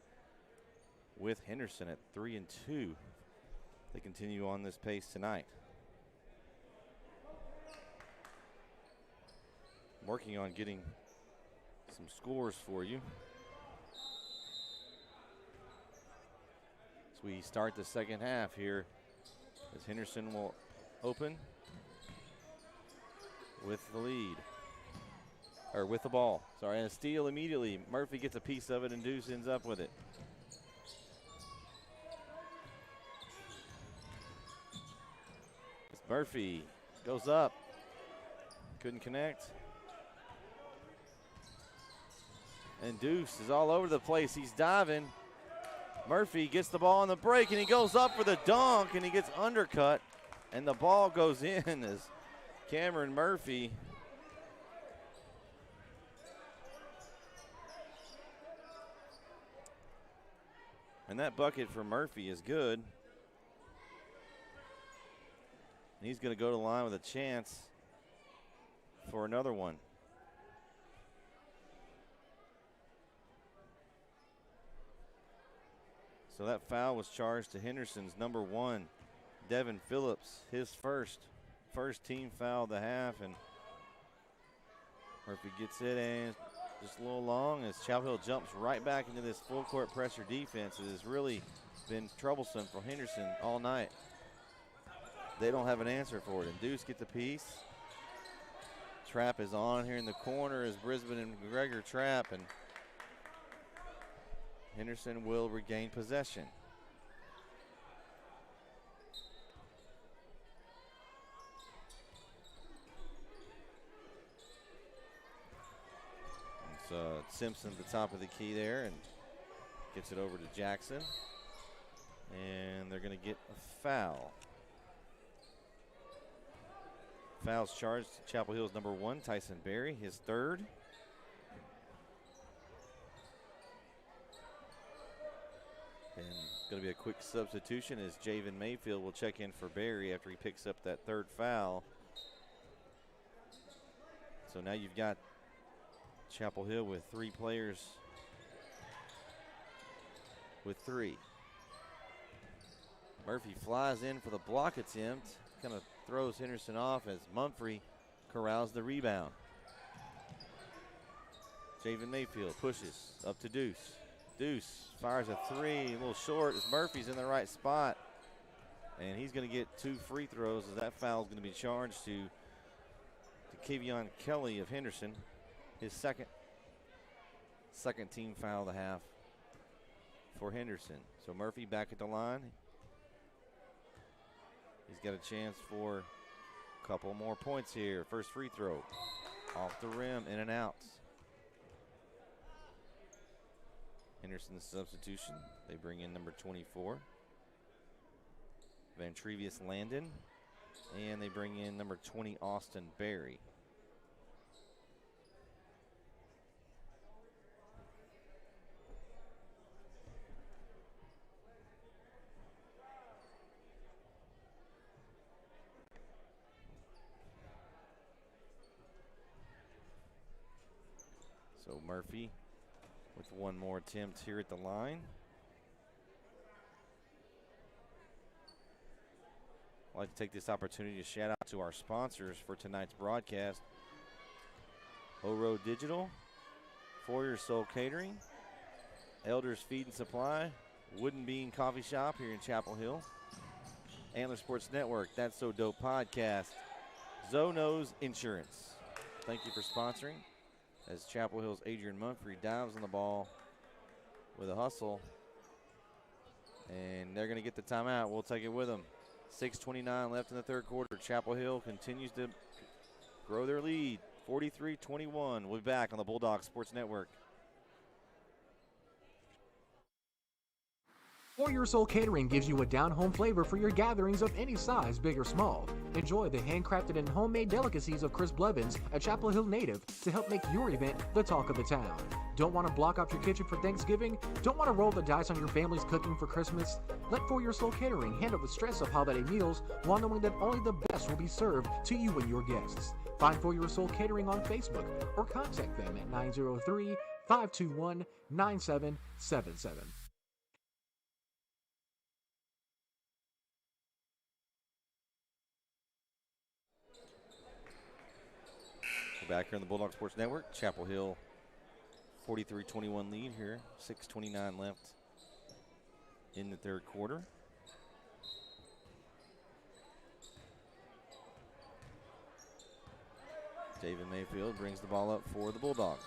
with Henderson at 3-2. They continue on this pace tonight. Working on getting some scores for you. As we start the second half here, as Henderson will open with the lead. Or with the ball. Sorry, and a steal immediately. Murphy gets a piece of it, and Deuce ends up with it. It's Murphy goes up. Couldn't connect. And Deuce is all over the place. He's diving. Murphy gets the ball on the break, and he goes up for the dunk, and he gets undercut. And the ball goes in as Cameron Murphy and that bucket for Murphy is good. And he's going to go to the line with a chance for another one. So that foul was charged to Henderson's number 1, Devin Phillips, his first team foul of the half, and Murphy gets it and just a little long as Chapel Hill jumps right back into this full court pressure defense. It has really been troublesome for Henderson all night. They don't have an answer for it, and Deuce gets a piece. Trap is on here in the corner as Brisbane and McGregor trap, and Henderson will regain possession. It's Simpson at the top of the key there and gets it over to Jackson. And they're going to get a foul. Foul's charged to Chapel Hill's number 1, Tyson Berry, his third. And going to be a quick substitution as Javen Mayfield will check in for Berry after he picks up that third foul. So now you've got Chapel Hill with 3 players with 3. Murphy flies in for the block attempt. Kind of throws Henderson off as Mumphrey corrals the rebound. Javen Mayfield pushes up to Deuce. Deuce fires a 3, a little short as Murphy's in the right spot. And he's going to get 2 free throws as that foul is going to be charged to Kavion Kelly of Henderson. His second team foul of the half for Henderson. So Murphy back at the line. He's got a chance for a couple more points here. First free throw off the rim, in and out. Henderson's substitution. They bring in number 24, Van Trevius Landon, and they bring in number 20, Austin Berry. So Murphy with one more attempt here at the line. I'd like to take this opportunity to shout out to our sponsors for tonight's broadcast. O-Road Digital, For Your Soul Catering, Elders Feed and Supply, Wooden Bean Coffee Shop here in Chapel Hill, Antler Sports Network, That's So Dope Podcast, Zonos Insurance. Thank you for sponsoring. As Chapel Hill's Adrian Mumphrey dives on the ball with a hustle. And they're going to get the timeout. We'll take it with them. 6:29 left in the third quarter. Chapel Hill continues to grow their lead. 43-21. We'll be back on the Bulldog Sports Network. For Your Soul Catering gives you a down-home flavor for your gatherings of any size, big or small. Enjoy the handcrafted and homemade delicacies of Chris Blevins, a Chapel Hill native, to help make your event the talk of the town. Don't want to block off your kitchen for Thanksgiving? Don't want to roll the dice on your family's cooking for Christmas? Let For Your Soul Catering handle the stress of holiday meals while knowing that only the best will be served to you and your guests. Find For Your Soul Catering on Facebook or contact them at 903-521-9777. Back here on the Bulldog Sports Network. Chapel Hill 43-21 lead here. 6:29 left in the third quarter. David Mayfield brings the ball up for the Bulldogs.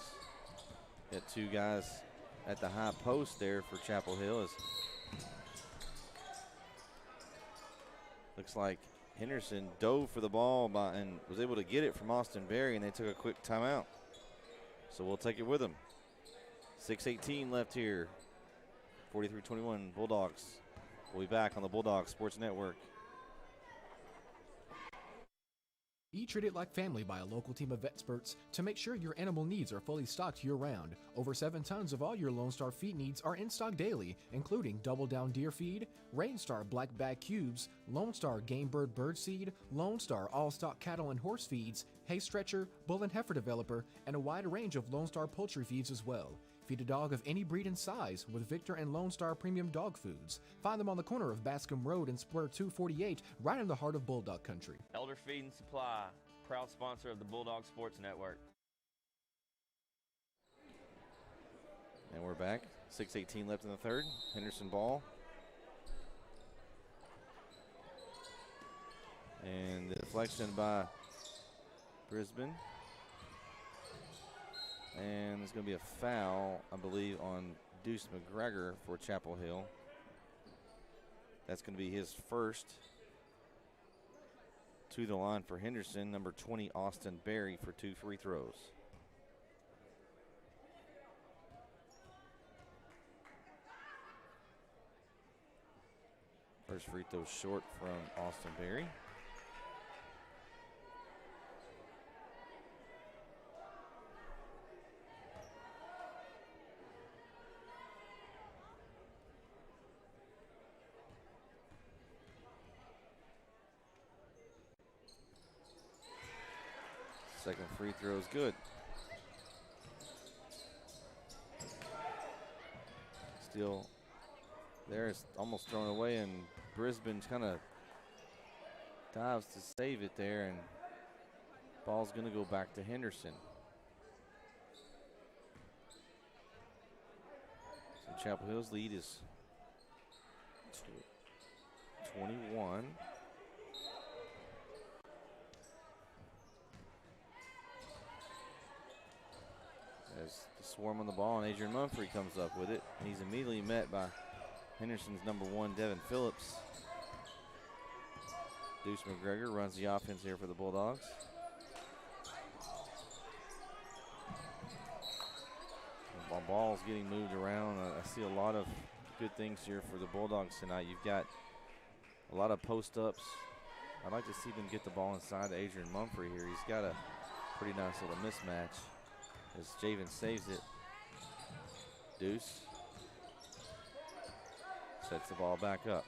Got two guys at the high post there for Chapel Hill. Looks like Henderson dove for the ball and was able to get it from Austin Berry, and they took a quick timeout. So we'll take it with them. 6:18 left here. 43-21 Bulldogs. We'll be back on the Bulldogs Sports Network. Be treated like family by a local team of experts to make sure your animal needs are fully stocked year-round. Over 7 tons of all your Lone Star feed needs are in stock daily, including Double Down Deer Feed, Rain Star Black Bag Cubes, Lone Star Game Bird Seed, Lone Star All-Stock Cattle and Horse Feeds, Hay Stretcher, Bull and Heifer Developer, and a wide range of Lone Star poultry feeds as well. Feed a dog of any breed and size with Victor and Lone Star Premium Dog Foods. Find them on the corner of Bascom Road and Square 248, right in the heart of Bulldog Country. Elder Feed and Supply, proud sponsor of the Bulldog Sports Network. And we're back. 6:18 left in the third. Henderson ball. And the deflection by Brisbane. And there's going to be a foul, I believe, on Deuce McGregor for Chapel Hill. That's going to be his first. To the line for Henderson, number 20, Austin Berry, for 2 free throws. First free throw short from Austin Berry. Second free throw is good. Still there, it's almost thrown away, and Brisbane kind of dives to save it there, and ball's going to go back to Henderson. So Chapel Hill's lead is 21. As the swarm on the ball, and Adrian Mumphrey comes up with it. And he's immediately met by Henderson's number 1, Devin Phillips. Deuce McGregor runs the offense here for the Bulldogs. The ball's getting moved around. I see a lot of good things here for the Bulldogs tonight. You've got a lot of post-ups. I'd like to see them get the ball inside to Adrian Mumphrey here. He's got a pretty nice little mismatch as Javen saves it. Deuce sets the ball back up.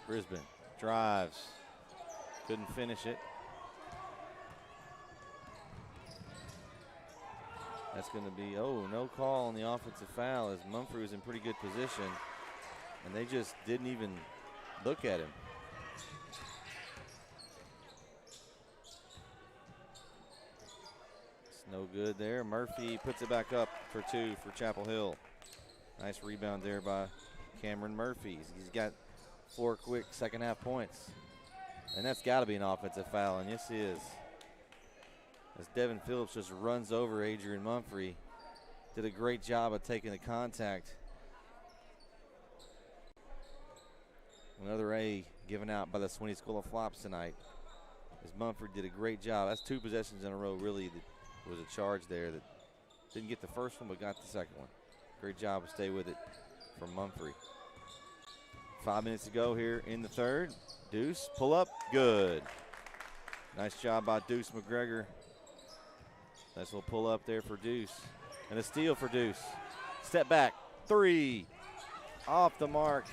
Brisbane drives, couldn't finish it. That's going to be, no call on the offensive foul, as Mumphrey was in pretty good position, and they just didn't even look at him. No good there. Murphy puts it back up for 2 for Chapel Hill. Nice rebound there by Cameron Murphy. He's got 4 quick second half points. And that's got to be an offensive foul, and yes, it is. As Devin Phillips just runs over Adrian Mumphrey. Did a great job of taking the contact. Another A given out by the Swinney School of Flops tonight. As Mumphrey did a great job. That's 2 possessions in a row, really, that was a charge there that didn't get the first one but got the second one. Great job to stay with it from Mumphrey. 5 minutes to go here in the third. Deuce, pull up, good. Nice job by Deuce McGregor. Nice little pull up there for Deuce. And a steal for Deuce. Step back, 3. Off the mark.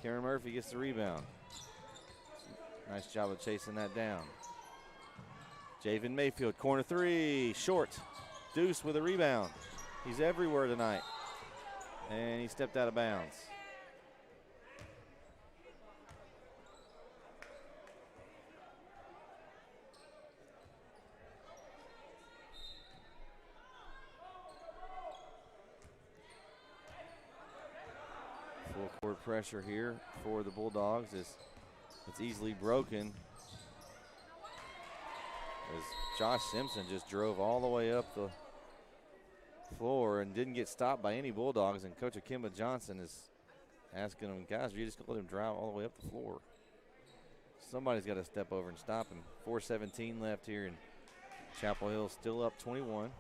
Cameron Murphy gets the rebound. Nice job of chasing that down. Javen Mayfield, corner 3, short. Deuce with a rebound. He's everywhere tonight. And he stepped out of bounds. Full court pressure here for the Bulldogs as It's easily broken as Josh Simpson just drove all the way up the floor and didn't get stopped by any Bulldogs. And Coach Akimba Johnson is asking him, guys, you just gonna let him drive all the way up the floor? Somebody's got to step over and stop him. 4:17 left here, and Chapel Hill still up 21.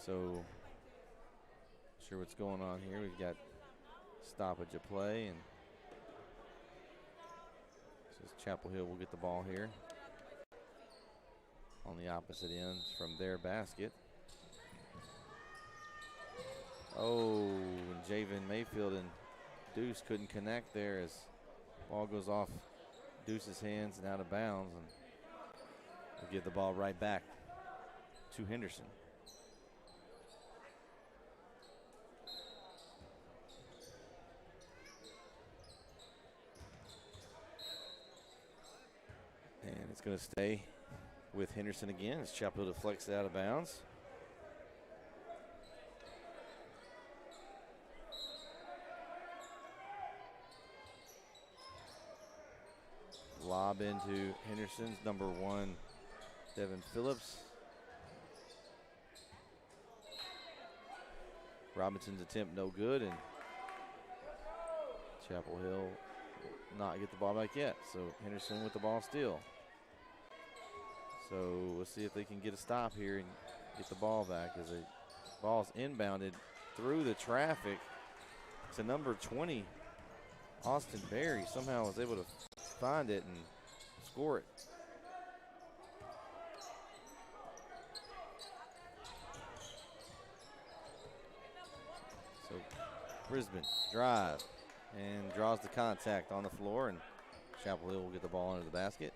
So, sure what's going on here. We've got stoppage of play, and says Chapel Hill will get the ball here on the opposite end from their basket. Oh, and Javen Mayfield and Deuce couldn't connect there as ball goes off Deuce's hands and out of bounds, and we'll give the ball right back to Henderson. And it's going to stay with Henderson again as Chapel Hill deflects it out of bounds. Lob into Henderson's number 1, Devin Phillips. Robinson's attempt no good, and Chapel Hill not get the ball back yet. So Henderson with the ball still. So we'll see if they can get a stop here and get the ball back as the ball's inbounded through the traffic to number 20, Austin Berry. Somehow was able to find it and score it. So Brisbane drive and draws the contact on the floor, and Chapel Hill will get the ball into the basket.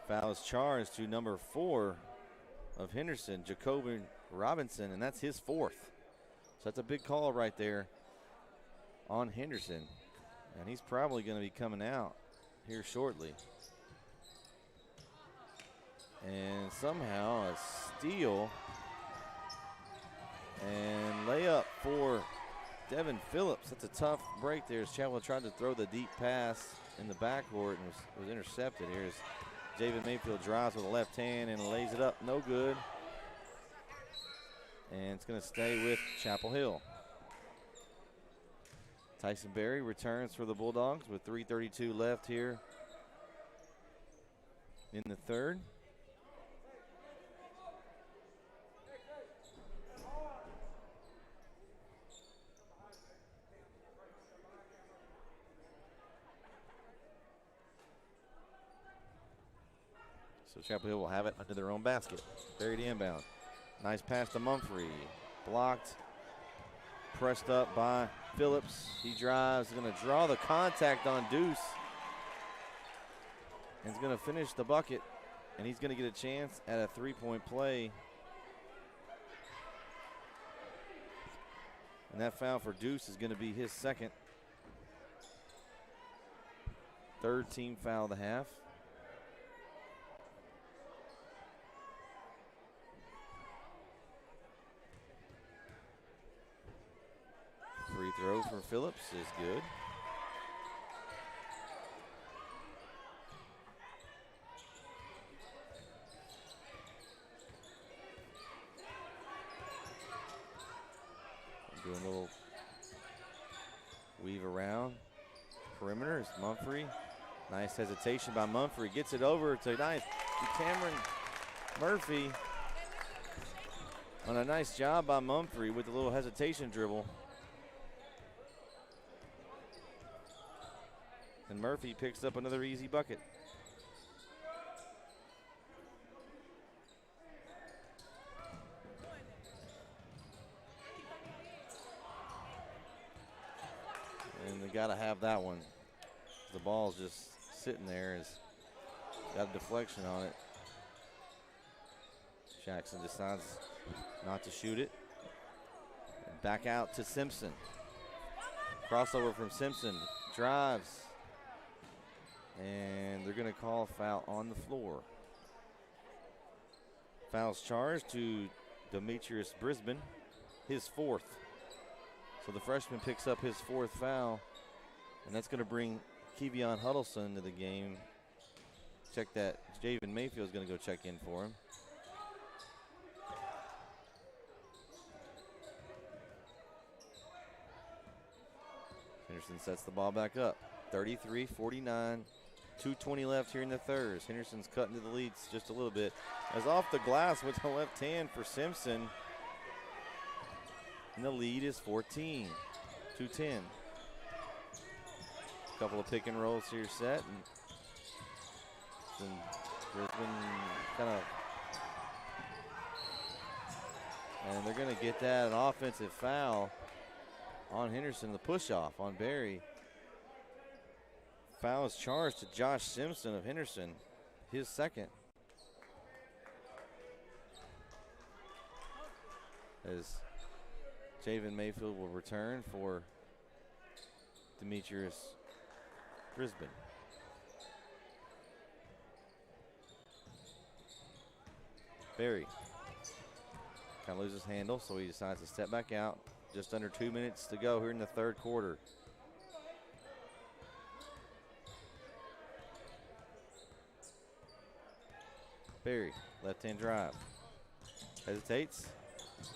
Foul is charged to number 4 of Henderson, Jacobin Robinson, and that's his 4th. So that's a big call right there on Henderson, and he's probably going to be coming out here shortly. And somehow a steal and layup for Devin Phillips. That's a tough break there as Chapel tried to throw the deep pass in the backcourt and was intercepted here as David Mayfield drives with the left hand and lays it up. No good. And it's going to stay with Chapel Hill. Tyson Berry returns for the Bulldogs with 3:32 left here in the third. So Chapel Hill will have it under their own basket. Buried inbound. Nice pass to Mumphrey. Blocked. Pressed up by Phillips. He drives. He's going to draw the contact on Deuce. And he's going to finish the bucket. And he's going to get a chance at a three-point play. And that foul for Deuce is going to be his second. Third team foul of the half. Free throw for Phillips is good. Doing a little weave around. Perimeter is Mumphrey. Nice hesitation by Mumphrey. Gets it over to Cameron Murphy. On a nice job by Mumphrey with a little hesitation dribble. And Murphy picks up another easy bucket. And they got to have that one. The ball's just sitting there. It's got a deflection on it. Jackson decides not to shoot it. And back out to Simpson. Crossover from Simpson. Drives. And they're going to call a foul on the floor. Foul's charged to Demetrius Brisbane, his fourth. So the freshman picks up his fourth foul, and that's going to bring Kevion Huddleston into the game. Check that. Javen Mayfield's going to go check in for him. Henderson sets the ball back up. 33-49. 2:20 left here in the third. Henderson's cutting to the leads just a little bit. As off the glass with the left hand for Simpson. And the lead is 14. 2:10. A couple of pick and rolls here set. And Brisbane kind of. And they're going to get that an offensive foul on Henderson. The push off on Barry. Foul is charged to Josh Simpson of Henderson, his second. As Javen Mayfield will return for Demetrius Brisbane. Barry kind of loses handle, so he decides to step back out. Just under 2 minutes to go here in the third quarter. Barry, left-hand drive. Hesitates,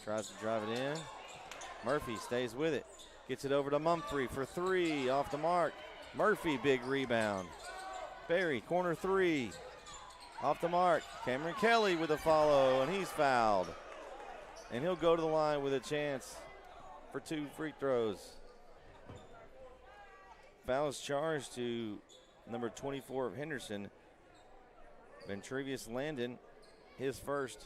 tries to drive it in. Murphy stays with it. Gets it over to Mumphrey for three, off the mark. Murphy, big rebound. Barry, corner three, off the mark. Cameron Kelly with a follow, and he's fouled. And he'll go to the line with a chance for 2 free throws. Foul is charged to number 24 of Henderson, Ventrevious Landon, his first.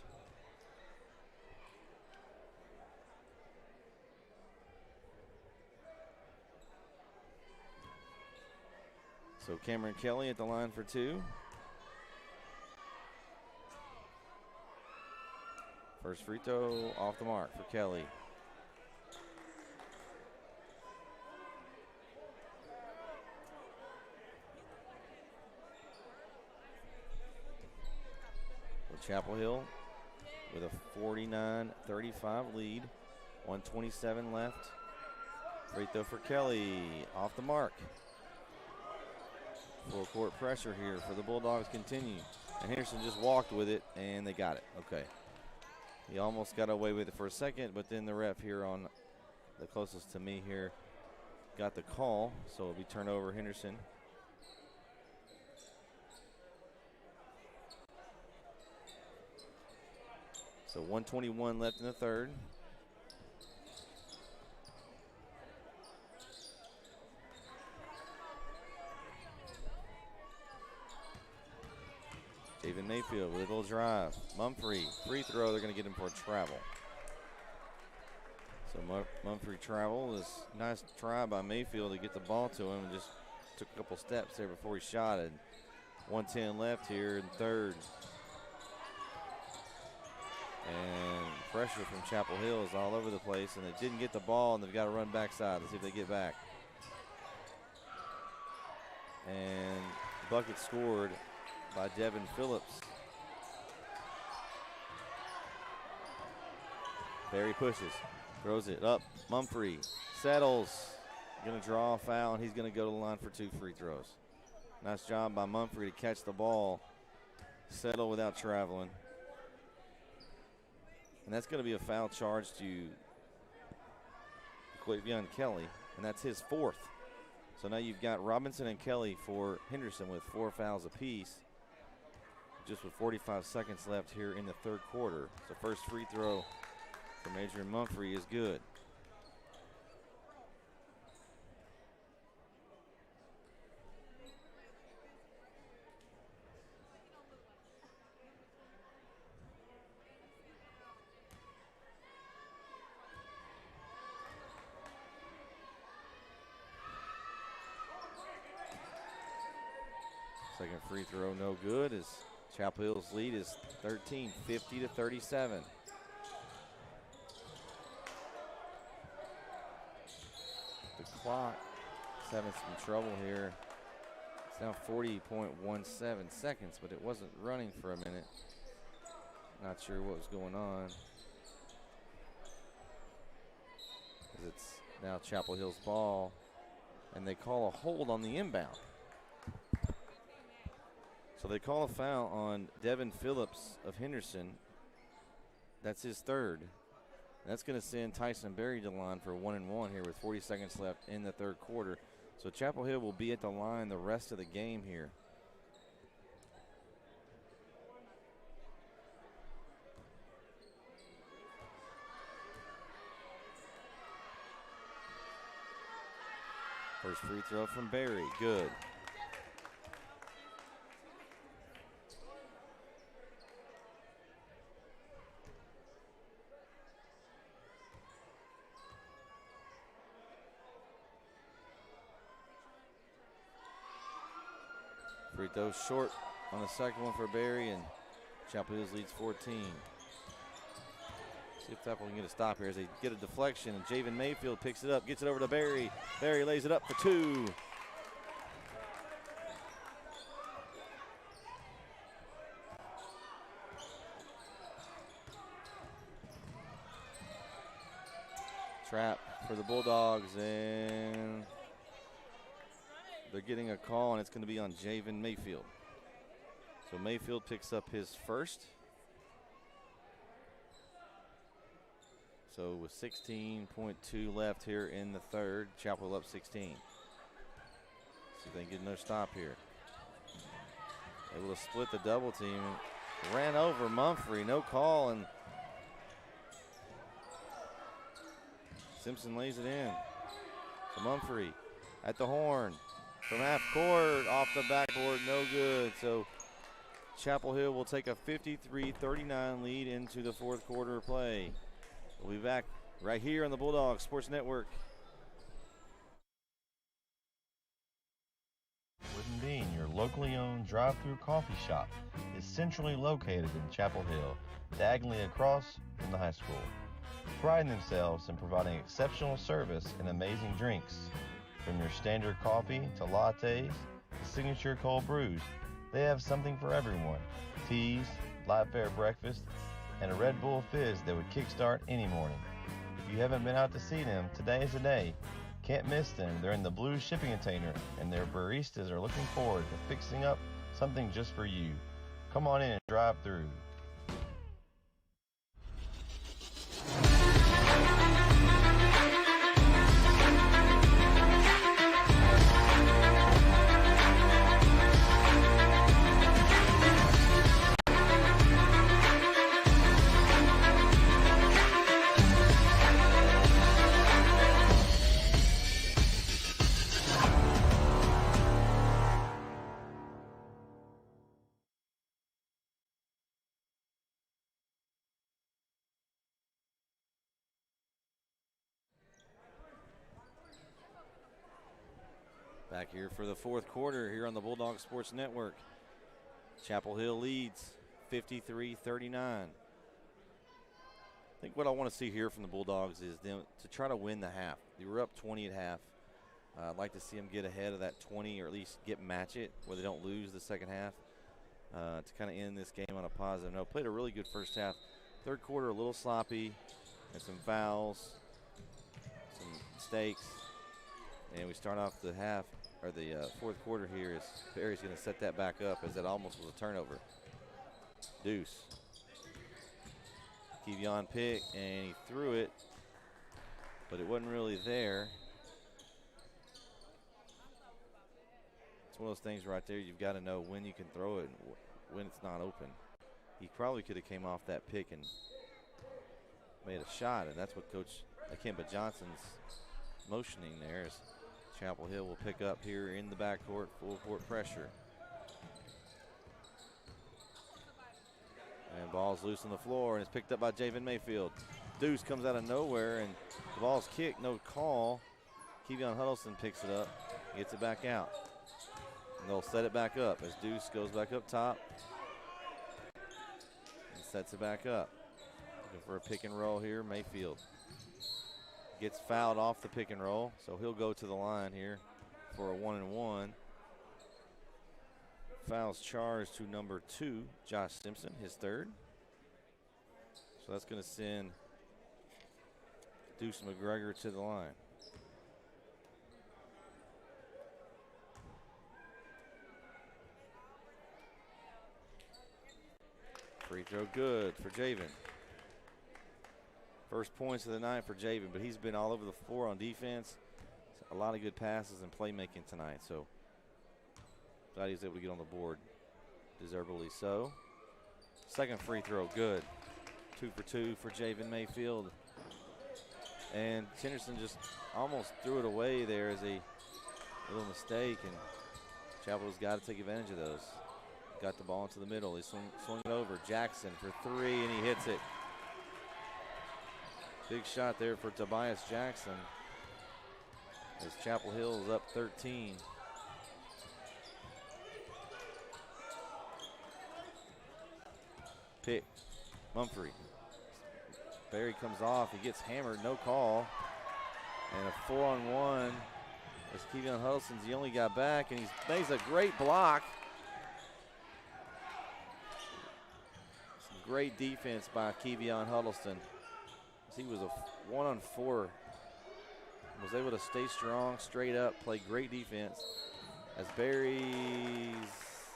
So Cameron Kelly at the line for 2. First free throw off the mark for Kelly. Chapel Hill with a 49-35 lead. 1:27 left. Free throw for Kelly, off the mark. Full court pressure here for the Bulldogs continue. And Henderson just walked with it, and they got it. Okay. He almost got away with it for a second, but then the ref here on the closest to me here got the call, so it'll be turnover Henderson. So 1:21 left in the third. David Mayfield with a little drive. Mumphrey, free throw. They're going to get him for a travel. So Mumphrey travel is nice try by Mayfield to get the ball to him, and just took a couple steps there before he shot it. 1:10 left here in third. And pressure from Chapel Hill is all over the place, and they didn't get the ball, and they've got to run backside. Let's see if they get back. And bucket scored by Devin Phillips. Barry pushes, throws it up. Mumphrey settles, going to draw a foul, and he's going to go to the line for 2 free throws. Nice job by Mumphrey to catch the ball, settle without traveling. And that's going to be a foul charge to Quavion Kelly, and that's his 4th. So now you've got Robinson and Kelly for Henderson with 4 fouls apiece, just with 45 seconds left here in the third quarter. So first free throw from Adrian Mumphrey is good. Second free throw, no good, as Chapel Hill's lead is 13, 50-37. The clock is having some trouble here. It's now 40.17 seconds, but it wasn't running for a minute. Not sure what was going on. It's now Chapel Hill's ball, and they call a hold on the inbound. So they call a foul on Devin Phillips of Henderson. That's his third. That's going to send Tyson Berry to the line for 1-and-1 here with 40 seconds left in the third quarter. So Chapel Hill will be at the line the rest of the game here. First free throw from Berry, good. Free throw short on the second one for Berry, and Chapel Hills leads 14. See if Chapel can get a stop here as they get a deflection, and Javen Mayfield picks it up, gets it over to Berry. Berry lays it up for two. Trap for the Bulldogs, and they're getting a call, and it's going to be on Javen Mayfield. So Mayfield picks up his first. So with 16.2 left here in the third, Chapel up 16. See if they can get another stop here. Able to split the double team. Ran over Mumphrey, no call, and Simpson lays it in. So Mumphrey at the horn. From half court, off the backboard, no good. So Chapel Hill will take a 53-39 lead into the fourth quarter of play. We'll be back right here on the Bulldogs Sports Network. Wooden Bean, your locally owned drive-through coffee shop, is centrally located in Chapel Hill, diagonally across from the high school. Priding themselves in providing exceptional service and amazing drinks. From your standard coffee to lattes to signature cold brews, they have something for everyone. Teas, light fare breakfast, and a Red Bull Fizz that would kickstart any morning. If you haven't been out to see them, today is the day. Can't miss them. They're in the blue shipping container, and their baristas are looking forward to fixing up something just for you. Come on in and drive through. Back here for the fourth quarter here on the Bulldog Sports Network. Chapel Hill leads 53-39. I think what I want to see here from the Bulldogs is them to try to win the half. They were up 20 at half. I'd like to see them get ahead of that 20, or at least match it where they don't lose the second half to kind of end this game on a positive note. Played a really good first half. Third quarter a little sloppy and some fouls, some mistakes. And we start off the half, or the fourth quarter here, as Barry's going to set that back up, as that almost was a turnover. Deuce. Kevion pick, and he threw it, but it wasn't really there. It's one of those things right there, you've got to know when you can throw it and when it's not open. He probably could have came off that pick and made a shot, and that's what Coach Akimba Johnson's motioning there, is Chapel Hill will pick up here in the backcourt, full court pressure. And ball's loose on the floor, and it's picked up by Javen Mayfield. Deuce comes out of nowhere, and the ball's kicked, no call. Kevion Huddleston picks it up, gets it back out. And they'll set it back up as Deuce goes back up top. sets it back up. Looking for a pick and roll here. Mayfield gets fouled off the pick and roll, so he'll go to the line here for a 1-and-1. Fouls charged to number 2, Josh Simpson, his third. So that's going to send Deuce McGregor to the line. Free throw good for Javen. First points of the night for Javen, but he's been all over the floor on defense. A lot of good passes and playmaking tonight, so glad he's able to get on the board. Deservedly so. Second free throw, good. 2 for 2 for Javen Mayfield. And Henderson just almost threw it away there as a little mistake, and Chapel's got to take advantage of those. Got the ball into the middle. He swung it over. Jackson for 3, and he hits it. Big shot there for Tobias Jackson as Chapel Hill is up 13. Pick. Mumphrey. Barry comes off. He gets hammered. No call. And a 4-on-1 as Kevion Huddleston's the only guy back, and he makes a great block. Some great defense by Kevion Huddleston. He was a 1-on-4. Was able to stay strong, straight up, play great defense. As Barry's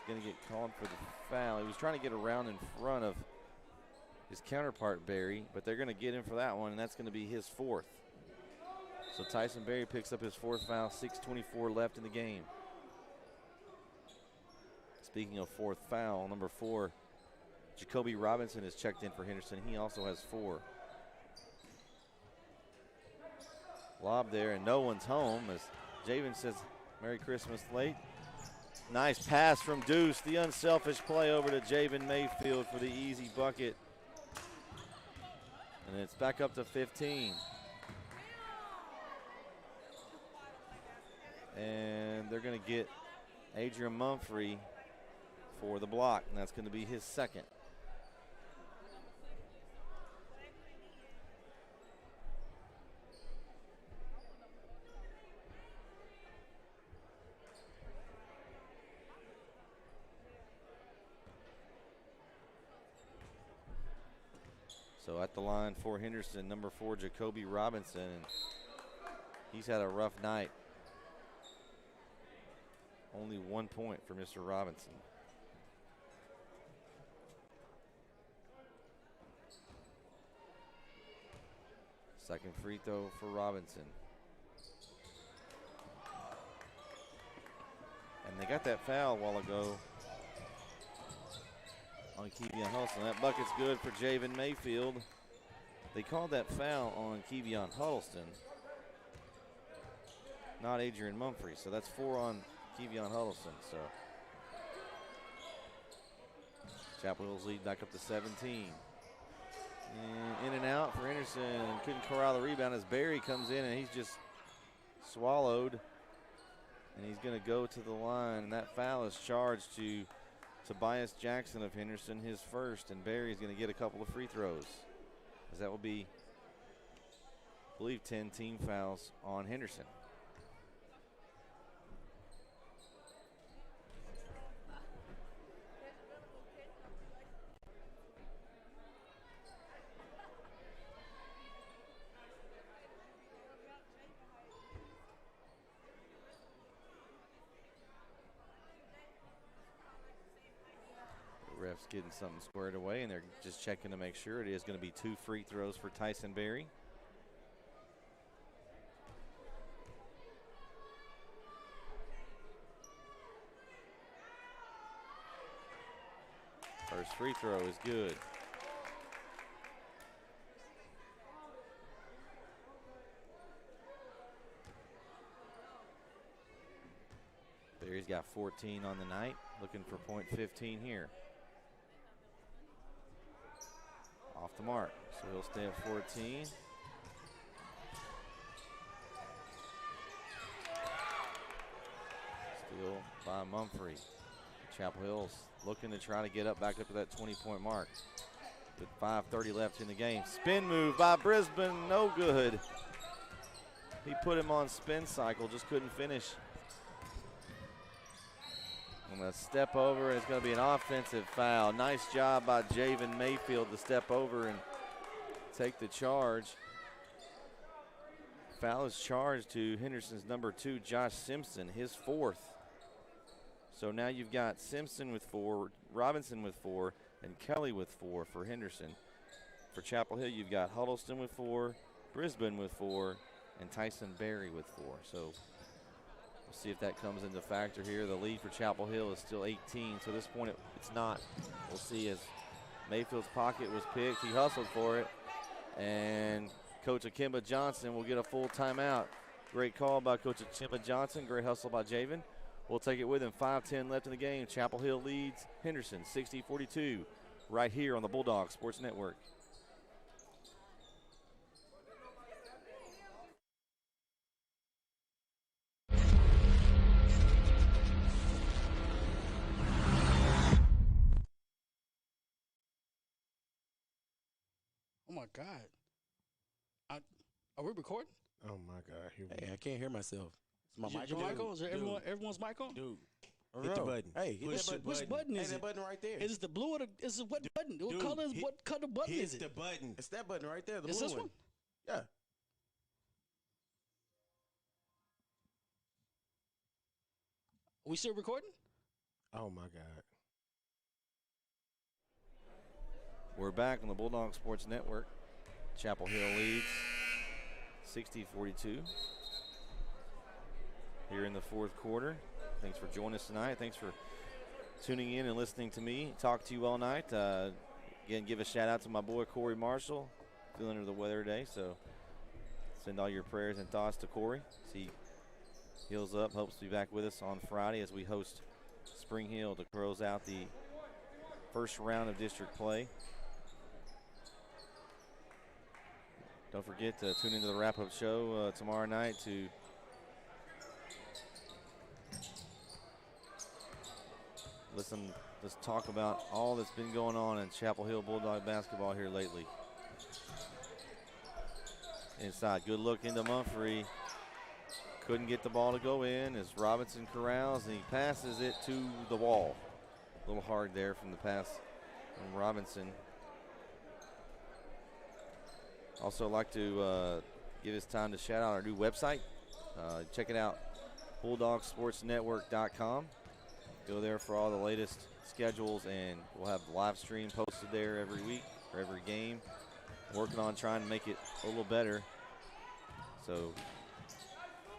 going to get called for the foul. He was trying to get around in front of his counterpart, Barry, but they're going to get him for that one, and that's going to be his 4th. So Tyson Barry picks up his 4th foul, 6:24 left in the game. Speaking of 4th foul, number 4, Jacoby Robinson is checked in for Henderson. He also has 4. Lob there, and no one's home as Javen says, Merry Christmas late. Nice pass from Deuce. The unselfish play over to Javen Mayfield for the easy bucket. And it's back up to 15. And they're going to get Adrian Mumphrey for the block, and that's going to be his 2nd. So at the line for Henderson, number 4, Jacoby Robinson. And he's had a rough night. Only 1 point for Mr. Robinson. Second free throw for Robinson. And they got that foul a while ago on Kevion Huddleston. That bucket's good for Javen Mayfield. They called that foul on Kevion Huddleston, not Adrian Mumphrey. So that's 4 on Kevion Huddleston. So Chapel Hill's lead back up to 17. And in and out for Henderson. Couldn't corral the rebound as Barry comes in and he's just swallowed. And he's going to go to the line. And that foul is charged to Tobias Jackson of Henderson, his 1st. And Barry's going to get a couple of free throws, as that will be, I believe, 10 team fouls on Henderson. Refs getting something squared away, and they're just checking to make sure. It is going to be 2 free throws for Tyson Barry. First free throw is good. Barry's got 14 on the night, looking for point 15 here. Off the mark, so he'll stay at 14. Steal by Mumphrey. Chapel Hill's looking to try to get up back up to that 20-point mark. with 5:30 left in the game. Spin move by Brisbane, no good. He put him on spin cycle, just couldn't finish. And a step over, and it's going to be an offensive foul. Nice job by Javen Mayfield to step over and take the charge. Foul is charged to Henderson's number 2, Josh Simpson, his 4th. So now you've got Simpson with 4, Robinson with 4, and Kelly with 4 for Henderson. For Chapel Hill, you've got Huddleston with 4, Brisbane with 4, and Tyson Berry with 4. So we'll see if that comes into factor here. The lead for Chapel Hill is still 18, so at this point it's not. We'll see as Mayfield's pocket was picked. He hustled for it, and Coach Akimba Johnson will get a full timeout. Great call by Coach Akimba Johnson. Great hustle by Javen. We'll take it with him. 5:10 left in the game. Chapel Hill leads Henderson 60-42 right here on the Bulldog Sports Network. Oh my God. Are we recording? Oh my God! Here we Hey, I can't hear myself. Is my mic Your on? mic on? Is there everyone's mic on? Dude, hit the button. Hey, hit that button. Which button is Hey, it? that button right there. Is it the blue or the? Is it what button? What color is? What color button is it? Hit the button. It's that button right there. The Is blue this one? Yeah. Are we still recording? Oh my God! We're back on the Bulldog Sports Network. Chapel Hill leads 60-42 here in the 4th quarter. Thanks for joining us tonight. Thanks for tuning in and listening to me talk to you all night. Again, give a shout out to my boy Corey Marshall, feeling under the weather today, so send all your prayers and thoughts to Corey as he heals up. Hopes to be back with us on Friday as we host Spring Hill to close out the first round of district play. Don't forget to tune into the wrap-up show tomorrow night to let's talk about all that's been going on in Chapel Hill Bulldog basketball here lately. Inside, good look into Mumphrey. Couldn't get the ball to go in as Robinson corrals, and he passes it to the wall. A little hard there from the pass from Robinson. Also like to give this time to shout out our new website. Check it out, bulldogsportsnetwork.com. Go there for all the latest schedules, and we'll have the live stream posted there every week or every game. Working on trying to make it a little better. So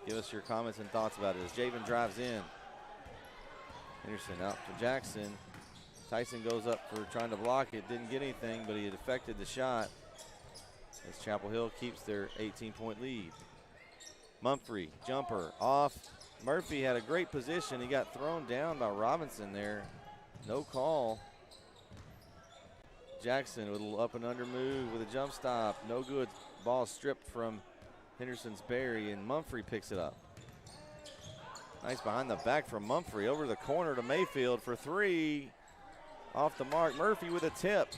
give us your comments and thoughts about it as Javen drives in. Henderson out to Jackson. Tyson goes up for trying to block it. Didn't get anything, but he had deflected the shot as Chapel Hill keeps their 18-point lead. Mumphrey, jumper, off. Murphy had a great position. He got thrown down by Robinson there. No call. Jackson with a little up and under move with a jump stop. No good. Ball stripped from Henderson's Berry, and Mumphrey picks it up. Nice behind the back from Mumphrey. Over the corner to Mayfield for 3. Off the mark. Murphy with a tip.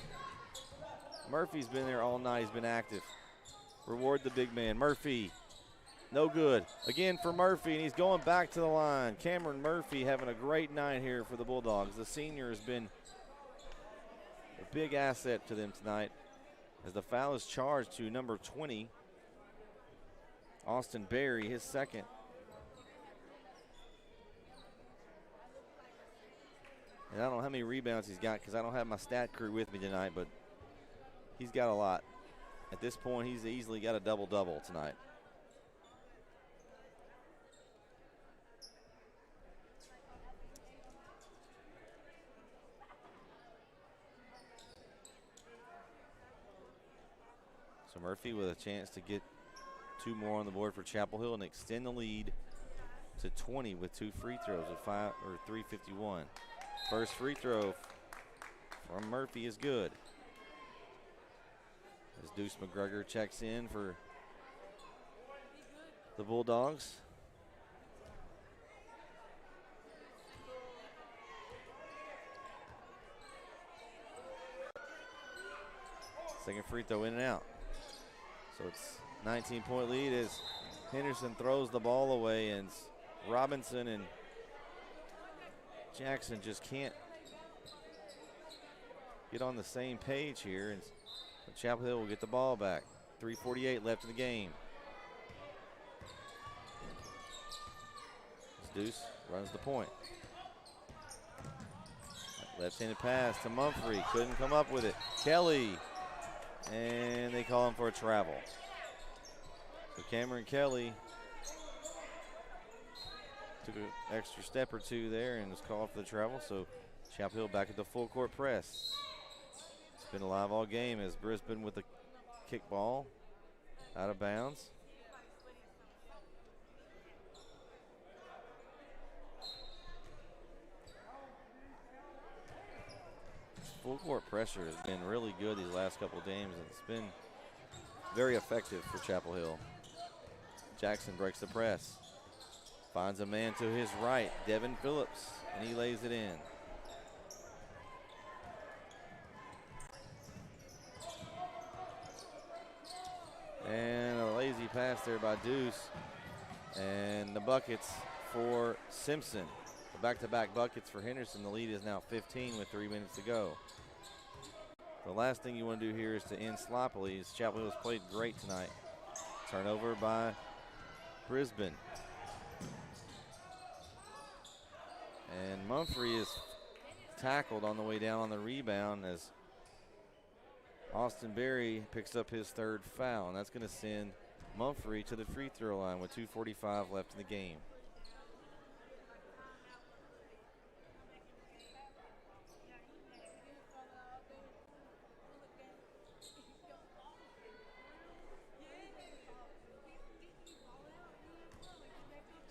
Murphy's been there all night. He's been active. Reward the big man. Murphy. No good. Again for Murphy, and he's going back to the line. Cameron Murphy having a great night here for the Bulldogs. The senior has been a big asset to them tonight as the foul is charged to number 20, Austin Berry, his second. And I don't know how many rebounds he's got because I don't have my stat crew with me tonight, but he's got a lot. At this point, he's easily got a double-double tonight. So Murphy with a chance to get 2 more on the board for Chapel Hill and extend the lead to 20 with 2 free throws at 3:51. First free throw from Murphy is good. As Deuce McGregor checks in for the Bulldogs. Second free throw in and out. So it's 19-point lead as Henderson throws the ball away, and Robinson and Jackson just can't get on the same page here. And Chapel Hill will get the ball back. 3:48 left in the game. Deuce runs the point. Left-handed pass to Mumphrey. Couldn't come up with it. Kelly. And they call him for a travel. So Cameron Kelly took an extra step or two there and was called for the travel. So Chapel Hill back at the full court press. It's been alive all game as Brisbane with the kickball out of bounds. Full court pressure has been really good these last couple of games, and it's been very effective for Chapel Hill. Jackson breaks the press. Finds a man to his right, Devin Phillips, and he lays it in. And a lazy pass there by Deuce. And the buckets for Simpson. The back-to-back buckets for Henderson. The lead is now 15 with 3 minutes to go. The last thing you want to do here is to end sloppily. Chapel Hill has played great tonight. Turnover by Brisbane. And Mumphrey is tackled on the way down on the rebound as Austin Berry picks up his third foul, and that's going to send Mumphrey to the free throw line with 2:45 left in the game.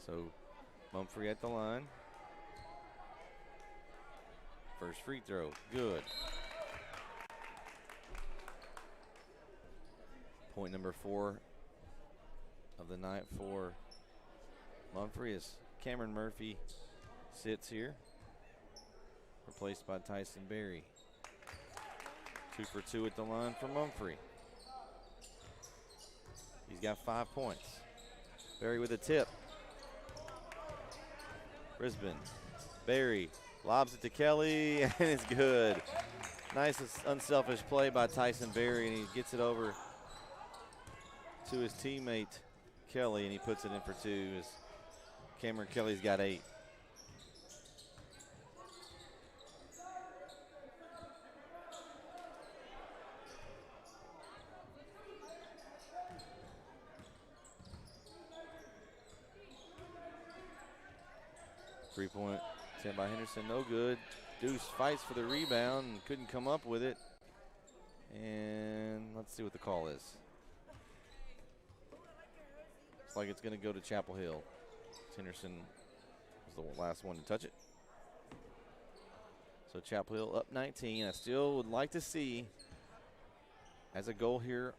So Mumphrey at the line. First free throw, good. Point number 4 of the night for Mumphrey as Cameron Murphy sits here, replaced by Tyson Berry. 2 for 2 at the line for Mumphrey. He's got 5 points. Berry with a tip. Brisbane. Berry lobs it to Kelly, and it's good. Nice unselfish play by Tyson Berry, and he gets it over to his teammate Kelly, and he puts it in for 2 as Cameron Kelly's got 8. Three-point attempt by Henderson, no good. Deuce fights for the rebound and couldn't come up with it. And let's see what the call is. Looks like it's going to go to Chapel Hill. Henderson was the last one to touch it. So Chapel Hill up 19. I still would like to see, as a goal here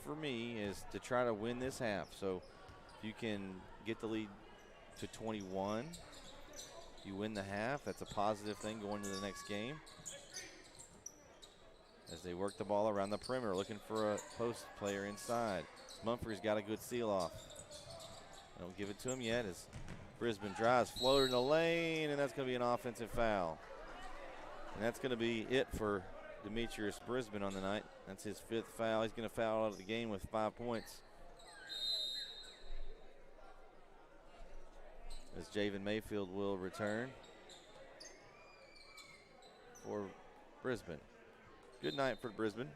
for me, is to try to win this half. So if you can get the lead to 21, you win the half. That's a positive thing going into the next game. As they work the ball around the perimeter, looking for a post player inside. Mumphrey's got a good seal off. Don't give it to him yet as Brisbane drives, floater in the lane, and that's going to be an offensive foul. And that's going to be it for Demetrius Brisbane on the night. That's his 5th foul. He's going to foul out of the game with 5 points. As Javen Mayfield will return for Brisbane. Good night for Brisbane.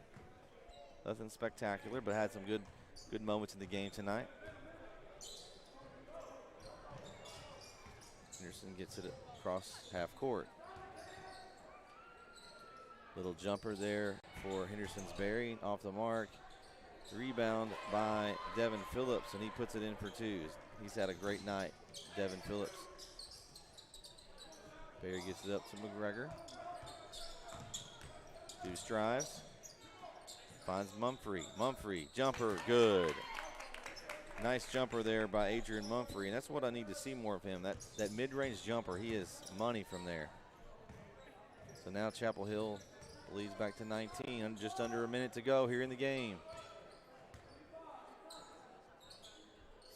Nothing spectacular, but had some good moments in the game tonight. Henderson gets it across half court. Little jumper there for Henderson's Berry, off the mark. Rebound by Devin Phillips, and he puts it in for 2. He's had a great night, Devin Phillips. Berry gets it up to McGregor. Deuce drives. Finds Mumphrey. Mumphrey, jumper, good. Nice jumper there by Adrian Mumphrey, and that's what I need to see more of him. That mid-range jumper, he is money from there. So now Chapel Hill leads back to 19, and just under a minute to go here in the game.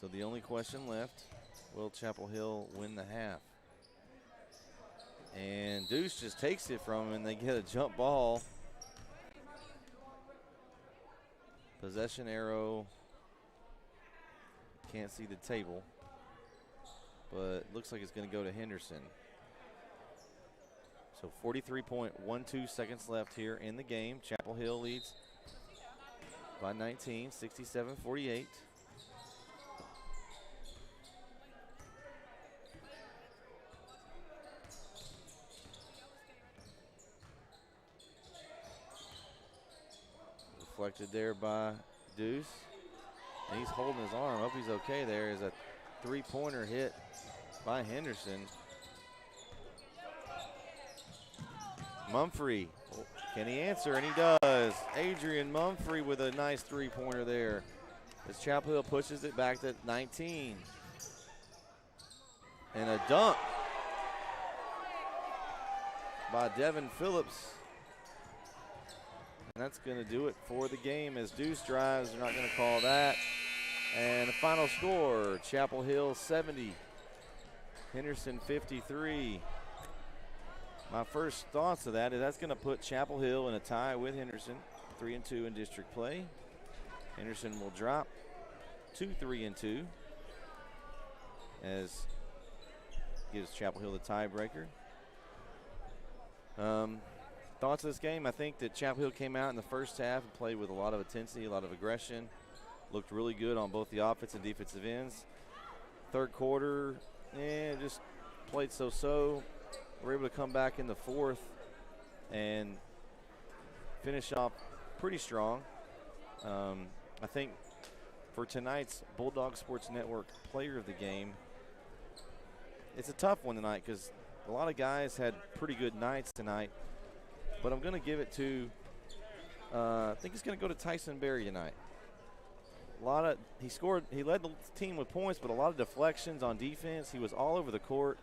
So the only question left, will Chapel Hill win the half? And Deuce just takes it from him, and they get a jump ball. Possession arrow. Can't see the table, but looks like it's going to go to Henderson. So 43.12 seconds left here in the game. Chapel Hill leads by 19, 67-48. Deflected there by Deuce. And he's holding his arm. Hope he's okay there. Is a three-pointer hit by Henderson. Mumphrey, can he answer? And he does. Adrian Mumphrey with a nice three-pointer there as Chapel Hill pushes it back to 19. And a dunk by Devin Phillips. And that's going to do it for the game as Deuce drives. They're not going to call that. And the final score, Chapel Hill 70, Henderson 53. My first thoughts of that is that's going to put Chapel Hill in a tie with Henderson, 3-2 in district play. Henderson will drop to 3-2 as gives Chapel Hill the tiebreaker. Thoughts of this game? I think that Chapel Hill came out in the first half and played with a lot of intensity, a lot of aggression. Looked really good on both the offensive and defensive ends. Third quarter, just played so-so. We're able to come back in the fourth and finish off pretty strong. I think for tonight's Bulldog Sports Network Player of the Game, it's a tough one tonight because a lot of guys had pretty good nights tonight. But I'm going to give it to, I think it's going to go to Tyson Berry tonight. He led the team with points, but a lot of deflections on defense. He was all over the court.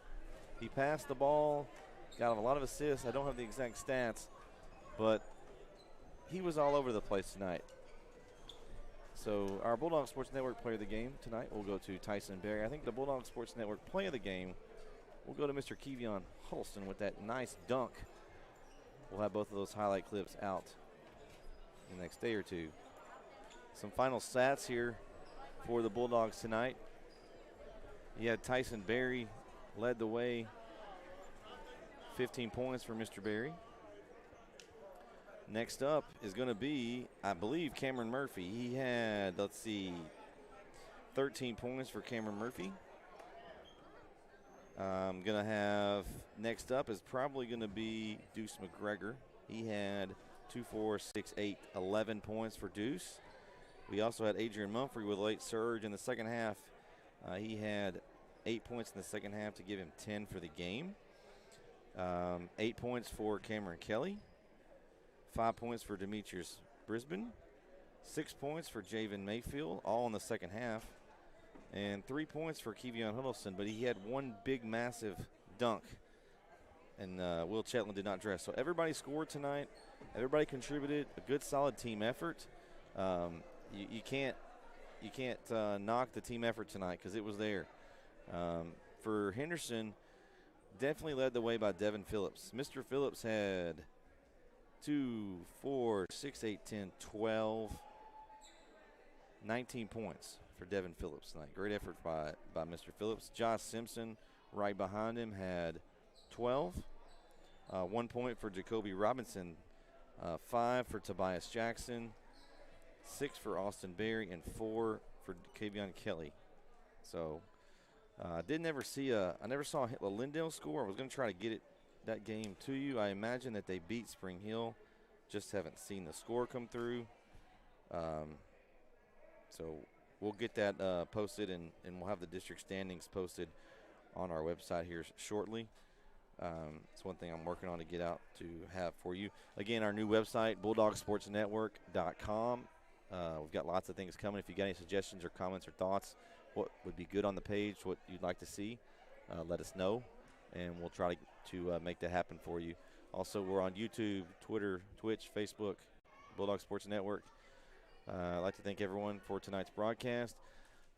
He passed the ball, got a lot of assists. I don't have the exact stats, but he was all over the place tonight. So our Bulldog Sports Network Player of the Game tonight will go to Tyson Berry. I think the Bulldog Sports Network Player of the Game will go to Mr. Kevion Huddleston with that nice dunk. We'll have both of those highlight clips out in the next day or two. Some final stats here for the Bulldogs tonight. You had Tyson Berry led the way, 15 points for Mr. Berry. Next up is going to be, I believe, Cameron Murphy. He had, 13 points for Cameron Murphy. I'm going to have, next up is probably going to be Deuce McGregor. He had 2, 4, 6, 8, 11 points for Deuce. We also had Adrian Mumphrey with a late surge in the second half. He had 8 points in the second half to give him 10 for the game. 8 points for Cameron Kelly. 5 points for Demetrius Brisbane. 6 points for Javen Mayfield, all in the second half. And 3 points for Kevion Huddleston, but he had one big, massive dunk. And Will Chetland did not dress. So everybody scored tonight. Everybody contributed. A good, solid team effort. You can't knock the team effort tonight because it was there. For Henderson, definitely led the way by Devin Phillips. Mr. Phillips had 2, 4, 6, 8, 10, 12, 19 points for Devin Phillips tonight. Great effort by Mr. Phillips. Josh Simpson right behind him had 12. 1 point for Jacoby Robinson. 5 for Tobias Jackson. 6 for Austin Berry, and 4 for Kevion Kelly. So I never saw a Lindale score. I was going to try to get that game to you. I imagine that they beat Spring Hill. Just haven't seen the score come through. So we'll get that posted, and we'll have the district standings posted on our website here shortly. It's one thing I'm working on to get out to have for you. Again, our new website, bulldogsportsnetwork.com. We've got lots of things coming. If you got any suggestions or comments or thoughts, what would be good on the page, what you'd like to see, let us know, and we'll try to make that happen for you. Also, we're on YouTube, Twitter, Twitch, Facebook, Bulldog Sports Network. I'd like to thank everyone for tonight's broadcast.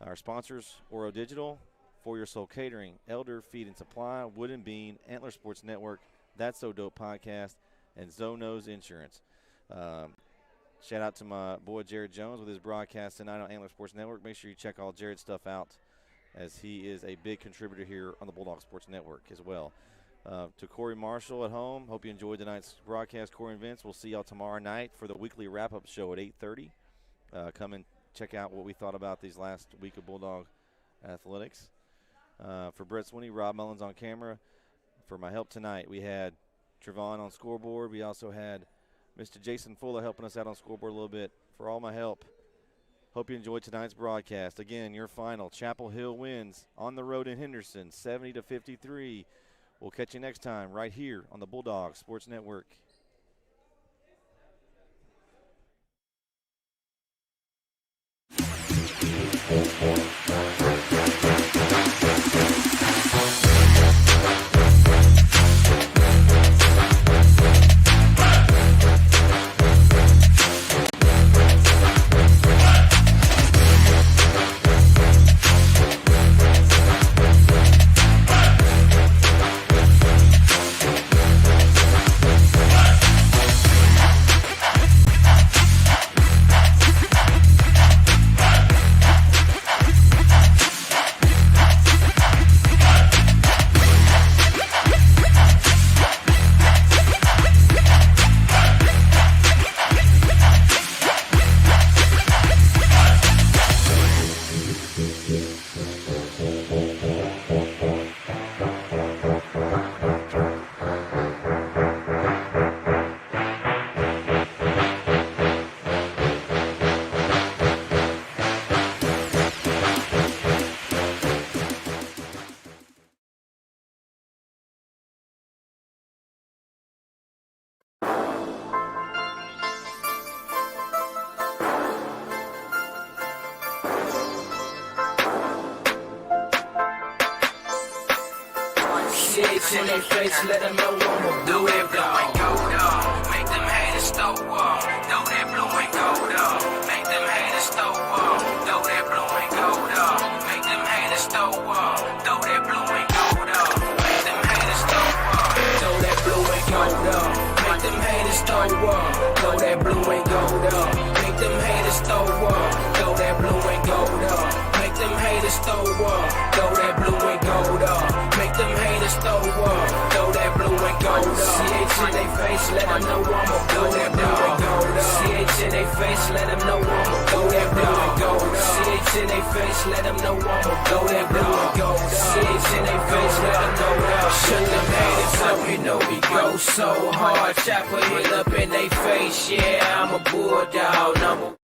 Our sponsors, Oro Digital, For Your Soul Catering, Elder Feed and Supply, Wood and Bean, Antler Sports Network, That's So Dope Podcast, and Zonos Insurance. Shout out to my boy Jared Jones with his broadcast tonight on Antler Sports Network. Make sure you check all Jared's stuff out, as he is a big contributor here on the Bulldog Sports Network as well. To Corey Marshall at home, hope you enjoyed tonight's broadcast. Corey and Vince, we'll see y'all tomorrow night for the weekly wrap-up show at 8:30. Come and check out what we thought about these last week of Bulldog athletics. For Brett Swinney, Rob Mullins on camera. For my help tonight, we had Trevon on scoreboard. We also had Mr. Jason Fuller helping us out on scoreboard a little bit. For all my help, hope you enjoyed tonight's broadcast. Again, your final, Chapel Hill wins on the road in Henderson, 70-53. We'll catch you next time right here on the Bulldog Sports Network. In their face, let them know I'ma do that blue and gold up. Make them haters throw up. Throw that blue and gold up. Make them haters throw up. Throw that blue and gold up. Make them haters throw up. Throw that blue and gold up. Make them haters throw up. Throw that blue and gold up. Make them haters throw up. Throw that blue and gold up. Make them haters throw up. Throw that blue and gold up. Make them haters throw up. Throw that blue and gold up. Make them haters throw up. Throw that blue and gold up. CH in they face, let them know I'ma throw that blue and gold up. CH in they face, let them know I'ma throw that blue and gold up. CH in they face, let them know I'ma throw that blue and gold up. CH in they face, let them know that. Shut them haters up, you know we go so hard. Chopper hit up in they face, yeah, I'm a bulldog number.